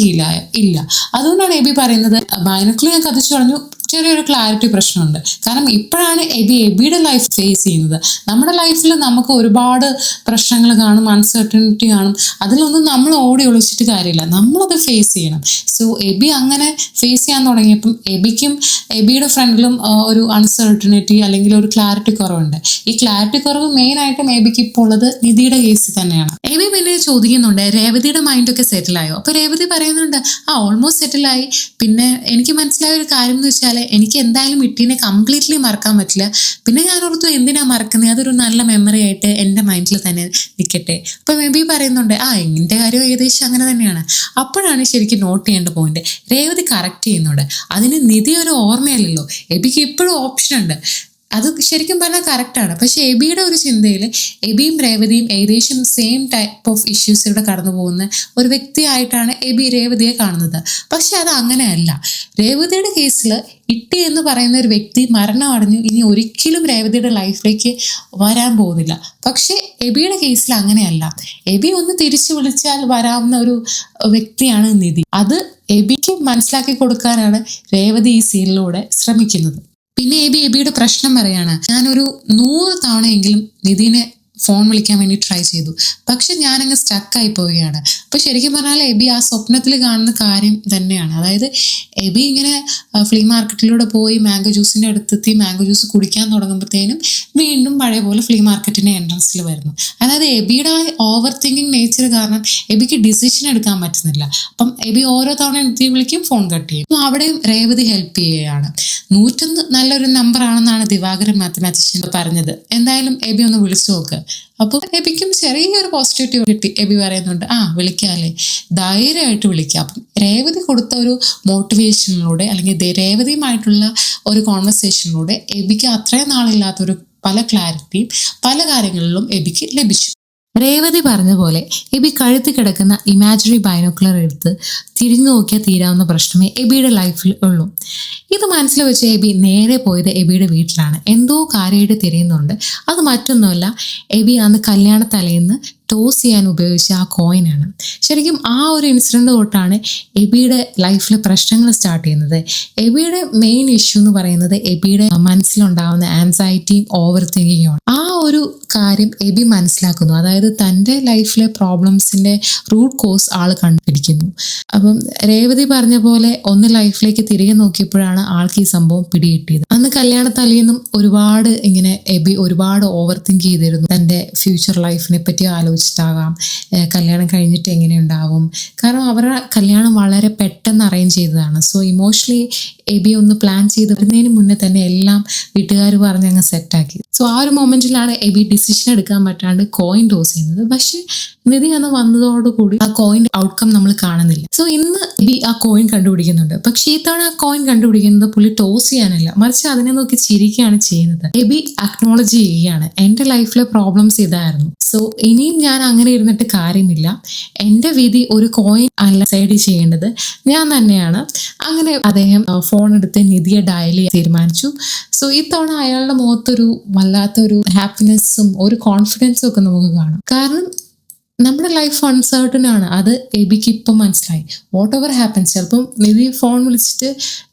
ഇല്ല. അതുകൊണ്ടാണ് എബി പറയുന്നത് ബൈനോക്കുലർ ഞാൻ കത്തിച്ചു കളഞ്ഞു, ചെറിയൊരു ക്ലാരിറ്റി പ്രശ്നമുണ്ട്. കാരണം ഇപ്പോഴാണ് എബിയുടെ ലൈഫ് ഫേസ് ചെയ്യുന്നത്. നമ്മുടെ ലൈഫിൽ നമുക്ക് ഒരുപാട് പ്രശ്നങ്ങൾ കാണും, അൺസർട്ടനിറ്റി കാണും. അതിലൊന്നും നമ്മൾ ഓടി ഒളിച്ചിട്ട് കാര്യമില്ല, നമ്മളത് ഫേസ് ചെയ്യണം. സോ എബി അങ്ങനെ ഫേസ് ചെയ്യാൻ തുടങ്ങിയപ്പം എബിയുടെ ഫ്രണ്ടിലും ഒരു അൺസർട്ടനിറ്റി അല്ലെങ്കിൽ ഒരു ക്ലാരിറ്റി കുറവുണ്ട്. ഈ ക്ലാരിറ്റി കുറവ് മെയിൻ ആയിട്ടും എബിക്ക് ഇപ്പോൾ ഉള്ളത് നിധിയുടെ കേസിൽ തന്നെയാണ്. എബി പിന്നെ ചോദിക്കുന്നുണ്ട് രേവതിയുടെ മൈൻഡൊക്കെ സെറ്റിലായോ? അപ്പൊ രേവതി പറയുന്നുണ്ട് ഓൾമോസ്റ്റ് സെറ്റിലായി. പിന്നെ എനിക്ക് മനസ്സിലായ ഒരു കാര്യം എന്ന് വെച്ചാൽ എനിക്ക് എന്തായാലും ഇട്ടീനെ കംപ്ലീറ്റ്ലി മറക്കാൻ പറ്റില്ല. പിന്നെ ഞാൻ ഓർത്തു എന്തിനാ മറക്കുന്നത്, അതൊരു നല്ല മെമ്മറി ആയിട്ട് എൻ്റെ മൈൻഡിൽ തന്നെ നിൽക്കട്ടെ. അപ്പൊ എബി പറയുന്നുണ്ട് എൻ്റെ കാര്യം ഏകദേശം അങ്ങനെ തന്നെയാണ്. അപ്പോഴാണ് ശരിക്കും നോട്ട് ചെയ്യേണ്ട പോയിന്റ്. രേവതി കറക്റ്റ് ചെയ്യുന്നുണ്ട്, അതിന് നിധി ഒരു ഓർമ്മയല്ലല്ലോ, എബിക്ക് ഇപ്പോഴും ഓപ്ഷൻ ഉണ്ട്. അത് ശരിക്കും പറഞ്ഞാൽ കറക്റ്റാണ്. പക്ഷെ എബിയുടെ ഒരു ചിന്തയിൽ എബിയും രേവതിയും ഏകദേശം സെയിം ടൈപ്പ് ഓഫ് ഇഷ്യൂസിലൂടെ കടന്നു പോകുന്ന ഒരു വ്യക്തിയായിട്ടാണ് എബി രേവതിയെ കാണുന്നത്. പക്ഷെ അത് അങ്ങനെയല്ല. രേവതിയുടെ കേസിൽ ഇട്ടി എന്ന് പറയുന്ന ഒരു വ്യക്തി മരണമടഞ്ഞു, ഇനി ഒരിക്കലും രേവതിയുടെ ലൈഫിലേക്ക് വരാൻ പോകുന്നില്ല. പക്ഷെ എബിയുടെ കേസിൽ അങ്ങനെയല്ല. എബി ഒന്ന് തിരിച്ചു വിളിച്ചാൽ വരാവുന്ന ഒരു വ്യക്തിയാണ് നിധി. അത് എബിക്ക് മനസ്സിലാക്കി കൊടുക്കാനാണ് രേവതി ഈ സീനിലൂടെ ശ്രമിക്കുന്നത്. പിന്നെ എബിയുടെ പ്രശ്നം പറയാണ് ഞാനൊരു 100 തവണയെങ്കിലും നിധിനെ ഫോൺ വിളിക്കാൻ വേണ്ടി ട്രൈ ചെയ്തു, പക്ഷെ ഞാനങ്ങ് സ്റ്റക്കായി പോവുകയാണ്. അപ്പൊ ശരിക്കും പറഞ്ഞാൽ എബി ആ സ്വപ്നത്തിൽ കാണുന്ന കാര്യം തന്നെയാണ്. അതായത് എബി ഇങ്ങനെ ഫ്ലീ മാർക്കറ്റിലൂടെ പോയി മാംഗോ ജ്യൂസിന്റെ അടുത്തെത്തി മാംഗോ ജ്യൂസ് കുടിക്കാൻ തുടങ്ങുമ്പോഴത്തേനും വീണ്ടും പഴയ പോലെ ഫ്ലീ മാർക്കറ്റിന്റെ എൻട്രൻസിൽ വരുന്നു. അതായത് എബിയുടെ ഓവർ തിങ്കിങ് നേച്ചർ കാരണം എബിക്ക് ഡിസിഷൻ എടുക്കാൻ പറ്റുന്നില്ല. അപ്പം എബി ഓരോ തവണ നിധി വിളിക്കും, ഫോൺ കട്ട് ചെയ്യും. അപ്പം അവിടെയും രേവതി ഹെൽപ്പ് ചെയ്യുകയാണ്. 101 നല്ലൊരു നമ്പർ ആണെന്നാണ് ദിവാകരൻ മാത്തമാറ്റീഷ്യൻ പറഞ്ഞത്. എന്തായാലും എബി ഒന്ന് വിളിച്ചു നോക്ക്. അപ്പോൾ എബിക്കും ചെറിയൊരു പോസിറ്റിവിറ്റി കിട്ടി. എബി പറയുന്നുണ്ട് വിളിക്കാല്ലേ, ധൈര്യമായിട്ട് വിളിക്കാം. അപ്പം രേവതി കൊടുത്ത ഒരു മോട്ടിവേഷനിലൂടെ അല്ലെങ്കിൽ രേവതിയുമായിട്ടുള്ള ഒരു കോൺവെർസേഷനിലൂടെ എബിക്ക് അത്രയും നാളില്ലാത്തൊരു പല ക്ലാരിറ്റിയും പല കാര്യങ്ങളിലും എബിക്ക് ലഭിച്ചു. രേവതി പറഞ്ഞ പോലെ എബി കഴുത്തി കിടക്കുന്ന ഇമാജിനറി ബൈനോക്കുലർ എടുത്ത് തിരിഞ്ഞു നോക്കിയാൽ തീരാവുന്ന പ്രശ്നമേ എബിയുടെ ലൈഫിൽ ഉള്ളൂ. ഇത് മനസ്സിൽ വെച്ച് എബി നേരെ പോയത് എബിയുടെ വീട്ടിലാണ്. എന്തോ കാര്യമായിട്ട് തിരയുന്നുണ്ട്. അത് മറ്റൊന്നുമല്ല, എബി അന്ന് കല്യാണ തലേന്ന് ടോസ് ചെയ്യാൻ ഉപയോഗിച്ച ആ കോയിനാണ്. ശരിക്കും ആ ഒരു ഇൻസിഡൻറ്റ് തൊട്ടാണ് എബിയുടെ ലൈഫിലെ പ്രശ്നങ്ങൾ സ്റ്റാർട്ട് ചെയ്യുന്നത്. എബിയുടെ മെയിൻ ഇഷ്യൂ എന്ന് പറയുന്നത് എബിയുടെ മനസ്സിലുണ്ടാകുന്ന ആൻസൈറ്റിയും ഓവർ തിങ്കിങ്ങുമാണ്. ആ ഒരു കാര്യം എബി മനസ്സിലാക്കുന്നു. അതായത് തൻ്റെ ലൈഫിലെ പ്രോബ്ലംസിൻ്റെ റൂട്ട് കോസ് ആൾ കണ്ടുപിടിക്കുന്നു. അപ്പം രേവതി പറഞ്ഞ പോലെ ഒന്ന് ലൈഫിലേക്ക് തിരികെ നോക്കിയപ്പോഴാണ് ആൾക്ക് ഈ സംഭവം പിടികിട്ടിയത്. അന്ന് കല്യാണ തലേന്നും ഒരുപാട് ഇങ്ങനെ എബി ഒരുപാട് ഓവർ തിങ്ക് ചെയ്തിരുന്നു. തൻ്റെ ഫ്യൂച്ചർ ലൈഫിനെ പറ്റി ആലോചിച്ചിട്ടാകാം, കല്യാണം കഴിഞ്ഞിട്ട് എങ്ങനെ ഉണ്ടാവും. കാരണം അവരുടെ കല്യാണം വളരെ പെട്ടെന്ന് അറേഞ്ച് ചെയ്തതാണ്. സോ ഇമോഷണലി എബി ഒന്ന് പ്ലാൻ ചെയ്ത് വരുന്നതിന് മുന്നേ തന്നെ എല്ലാം വീട്ടുകാർ പറഞ്ഞ് അങ്ങ് സെറ്റാക്കി. സോ ആ ഒരു മൊമെന്റിലാണ് എബി ഡിസിഷൻ എടുക്കാൻ പറ്റാണ്ട് കോയിൻ ടോസ് ചെയ്യുന്നത്. പക്ഷെ നിധി അന്ന് വന്നതോടുകൂടി ആ കോയിൻ്റെ ഔട്ട്കം നമ്മൾ കാണുന്നില്ല. സോ ഇന്ന് എബി ആ കോയിൻ കണ്ടുപിടിക്കുന്നുണ്ട്. പക്ഷെ ഈ തവണ ആ കോയിൻ കണ്ടുപിടിക്കുന്നത് പുള്ളി ടോസ് ചെയ്യാനല്ല, മറിച്ച് അതിനെ നോക്കി ചിരിക്കുകയാണ് ചെയ്യുന്നത്. എബി അക്നോളജ് ചെയ്യുകയാണ്, എൻ്റെ ലൈഫിലെ പ്രോബ്ലംസ് ഇതായിരുന്നു. സോ ഇനിയും ഞാൻ അങ്ങനെ ഇരുന്നിട്ട് കാര്യമില്ല, എൻ്റെ വിധി ഒരു കോയിൻ അല്ല ഡിസൈഡ് ചെയ്യേണ്ടത് ഞാൻ തന്നെയാണ്. അങ്ങനെ അദ്ദേഹം ഫോൺ എടുത്ത് നിധിയെ ഡയൽ ചെയ്യാൻ തീരുമാനിച്ചു. സോ ഇത്തവണ അയാളുടെ മുഖത്തൊരു വല്ലാത്തൊരു ഹാപ്പിനെസ്സും ഒരു കോൺഫിഡൻസും ഒക്കെ നമുക്ക് കാണാം. കാരണം നമ്മുടെ ലൈഫ് അൺസർട്ടൺ ആണ്. അത് എബിക്ക് ഇപ്പം മനസ്സിലായി. വാട്ട് എവർ ഹാപ്പൻസ്, ചിലപ്പം നിധി ഫോൺ വിളിച്ചിട്ട്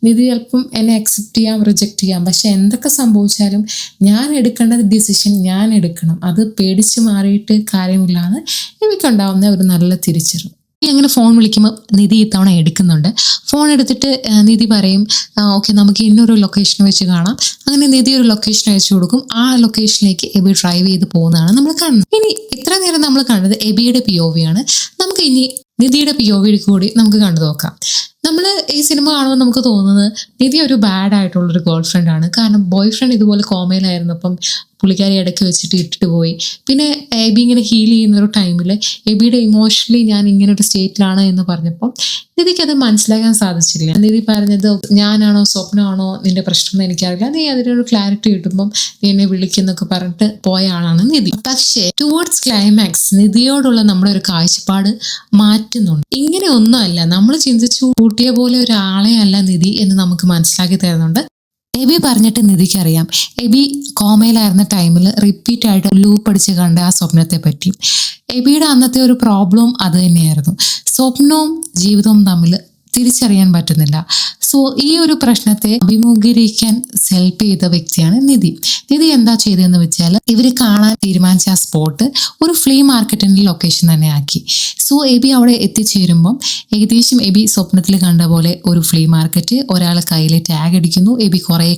നിധി ചിലപ്പം എന്നെ അക്സെപ്റ്റ് ചെയ്യാം, റിജക്റ്റ് ചെയ്യാം. പക്ഷെ എന്തൊക്കെ സംഭവിച്ചാലും ഞാൻ എടുക്കേണ്ടത് ഡിസിഷൻ ഞാൻ എടുക്കണം. അത് പേടിച്ച് മാറിയിട്ട് കാര്യമില്ലാന്ന് എബിക്കുണ്ടാവുന്ന ഒരു നല്ല തിരിച്ചറിവ്. അങ്ങനെ ഫോൺ വിളിക്കുമ്പോൾ നിധി ഇത്തവണ എടുക്കുന്നുണ്ട്. ഫോൺ എടുത്തിട്ട് നിധി പറയും ഓക്കെ നമുക്ക് ഇന്നൊരു ലൊക്കേഷൻ വെച്ച് കാണാം. അങ്ങനെ നിധി ഒരു ലൊക്കേഷൻ അയച്ചു കൊടുക്കും. ആ ലൊക്കേഷനിലേക്ക് എബി ഡ്രൈവ് ചെയ്ത് പോകുന്നതാണ് നമ്മൾ കാണുന്നത്. ഇനി ഇത്ര നേരം നമ്മൾ കണ്ടത് എബിയുടെ POV ആണ്. നമുക്ക് ഇനി നിധിയുടെ POV കൂടി നമുക്ക് കണ്ടു നോക്കാം. നമ്മൾ ഈ സിനിമ കാണുമ്പോൾ നമുക്ക് തോന്നുന്നത് നിധി ഒരു ബാഡ് ആയിട്ടുള്ളൊരു ഗേൾ ഫ്രണ്ട് ആണ്. കാരണം ബോയ് ഫ്രണ്ട് ഇതുപോലെ കോമയിലായിരുന്നപ്പം പുള്ളിക്കാരി ഇടയ്ക്ക് വെച്ചിട്ട് ഇട്ടിട്ട് പോയി. പിന്നെ എബി ഇങ്ങനെ ഹീൽ ചെയ്യുന്ന ഒരു ടൈമിൽ എബിയുടെ ഇമോഷണലി ഞാൻ ഇങ്ങനെ ഒരു സ്റ്റേറ്റിലാണ് എന്ന് പറഞ്ഞപ്പോൾ നിധിക്ക് അത് മനസ്സിലാക്കാൻ സാധിച്ചില്ല. നിധി പറഞ്ഞത് ഞാനാണോ സ്വപ്നമാണോ നിന്റെ പ്രശ്നം എന്ന് എനിക്കറിയില്ല, നീ അതിനൊരു ക്ലാരിറ്റി കിട്ടുമ്പം നീ എന്നെ വിളിക്കുന്നൊക്കെ പറഞ്ഞിട്ട് പോയ ആളാണ് നിധി. പക്ഷേ ടുവേർഡ്സ് ക്ലൈമാക്സ് നിധിയോടുള്ള നമ്മുടെ ഒരു കാഴ്ചപ്പാട് മാറ്റുന്നുണ്ട്. ഇങ്ങനെ ഒന്നുമല്ല, നമ്മൾ ചിന്തിച്ചു കൂട്ടിയ പോലെ ഒരാളെ അല്ല നിധി എന്ന് നമുക്ക് മനസ്സിലാക്കി തരുന്നുണ്ട്. എബി പറഞ്ഞിട്ട് നിധിക്കറിയാം എബി കോമയിലായിരുന്ന ടൈമിൽ റിപ്പീറ്റ് ആയിട്ട് ലൂപ്പ് അടിച്ച് കണ്ട ആ സ്വപ്നത്തെ പറ്റി. എബിയുടെ അന്നത്തെ ഒരു പ്രോബ്ലം അത് തന്നെയായിരുന്നു. സ്വപ്നവും ജീവിതവും തമ്മിൽ തിരിച്ചറിയാൻ പറ്റുന്നില്ല. സോ ഈ ഒരു പ്രശ്നത്തെ അഭിമുഖീകരിക്കാൻ ഹെൽപ്പ് ചെയ്ത വ്യക്തിയാണ് നിധി. നിധി എന്താ ചെയ്തതെന്ന് വെച്ചാൽ ഇവർ കാണാൻ തീരുമാനിച്ച ആ സ്പോട്ട് ഒരു ഫ്ലീ മാർക്കറ്റിൻ്റെ ലൊക്കേഷൻ തന്നെ ആക്കി. സോ എബി അവിടെ എത്തിച്ചേരുമ്പം ഏകദേശം എബി സ്വപ്നത്തിൽ കണ്ട പോലെ ഒരു ഫ്ലീ മാർക്കറ്റ്, ഒരാൾ കയ്യിൽ ടാഗ് അടിക്കുന്നു. എബി കുറേ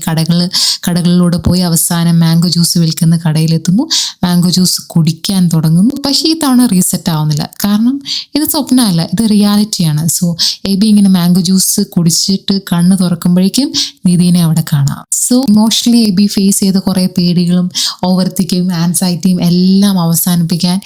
കടകളിലൂടെ പോയി അവസാനം മാംഗോ ജ്യൂസ് വിൽക്കുന്ന കടയിലെത്തുന്നു. മാംഗോ ജ്യൂസ് കുടിക്കാൻ തുടങ്ങുന്നു. പക്ഷേ ഈ തവണ റീസെറ്റ് ആവുന്നില്ല. കാരണം ഇത് സ്വപ്നമല്ല, ഇത് റിയാലിറ്റിയാണ്. സോ എബി ഇങ്ങനെ മാംഗോ ജ്യൂസ് കുടിച്ചിട്ട് കണ്ണ് തുറക്കുമ്പോഴേക്കും നിധീനെ അവിടെ കാണാം. സോ ഇമോഷണലി എബി ഫേസ് ചെയ്ത കുറേ പേടികളും ഓവർ തിങ്കിങ്ങും ആൻസൈറ്റിയും എല്ലാം അവസാനിപ്പിക്കാൻ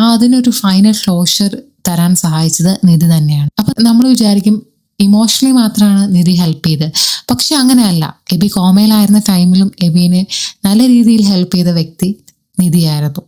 അതിനൊരു ഫൈനൽ ക്ലോഷർ തരാൻ സഹായിച്ചത് നിധി തന്നെയാണ്. അപ്പം നമ്മൾ വിചാരിക്കും ഇമോഷണലി മാത്രമാണ് നിധി ഹെൽപ്പ് ചെയ്തത്. പക്ഷെ അങ്ങനെയല്ല. എബി കോമയിലായിരുന്ന ടൈമിലും എബിനെ നല്ല രീതിയിൽ ഹെൽപ്പ് ചെയ്ത വ്യക്തി നിധിയായിരുന്നു.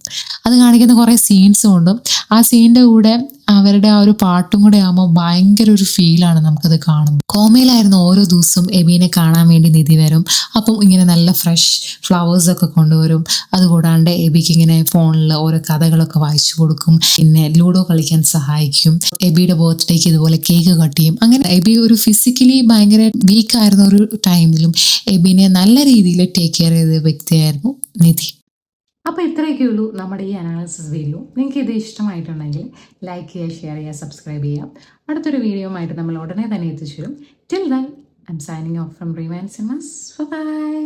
അത് കാണിക്കുന്ന കുറേ സീൻസും ഉണ്ട്. ആ സീനിൻ്റെ കൂടെ അവരുടെ ആ ഒരു പാട്ടും കൂടെ ആകുമ്പോൾ ഭയങ്കര ഒരു ഫീലാണ് നമുക്കത് കാണുമ്പോൾ. കോമയിലായിരുന്ന ഓരോ ദിവസവും എബീനെ കാണാൻ വേണ്ടി നിധി വരും. അപ്പം ഇങ്ങനെ നല്ല ഫ്രഷ് ഫ്ലവേഴ്സൊക്കെ കൊണ്ടുവരും. അതുകൂടാണ്ട് എബിക്ക് ഇങ്ങനെ ഫോണിൽ ഓരോ കഥകളൊക്കെ വായിച്ചു കൊടുക്കും. പിന്നെ ലൂഡോ കളിക്കാൻ സഹായിക്കും. എബിയുടെ ബർത്ത്ഡേക്ക് ഇതുപോലെ കേക്ക് കട്ട് ചെയ്യും. അങ്ങനെ എബി ഒരു ഫിസിക്കലി ഭയങ്കര വീക്കായിരുന്ന ഒരു ടൈമിലും എബിനെ നല്ല രീതിയിൽ ടേക്ക് കെയർ ചെയ്ത വ്യക്തിയായിരുന്നു നിധി. അപ്പോൾ ഇത്രയൊക്കെയുള്ളൂ നമ്മുടെ ഈ അനാലിസിസ് വീഡിയോ. നിങ്ങൾക്ക് ഇത് ഇഷ്ടമായിട്ടുണ്ടെങ്കിൽ ലൈക്ക് ചെയ്യുക, ഷെയർ ചെയ്യുക, സബ്സ്ക്രൈബ് ചെയ്യുക. അടുത്തൊരു വീഡിയോ ആയിട്ട് നമ്മൾ ഉടനെ തന്നെ എത്തിച്ചേരും. Till then I'm signing off from റീമാൻ സിനിമാസ്. ബൈ.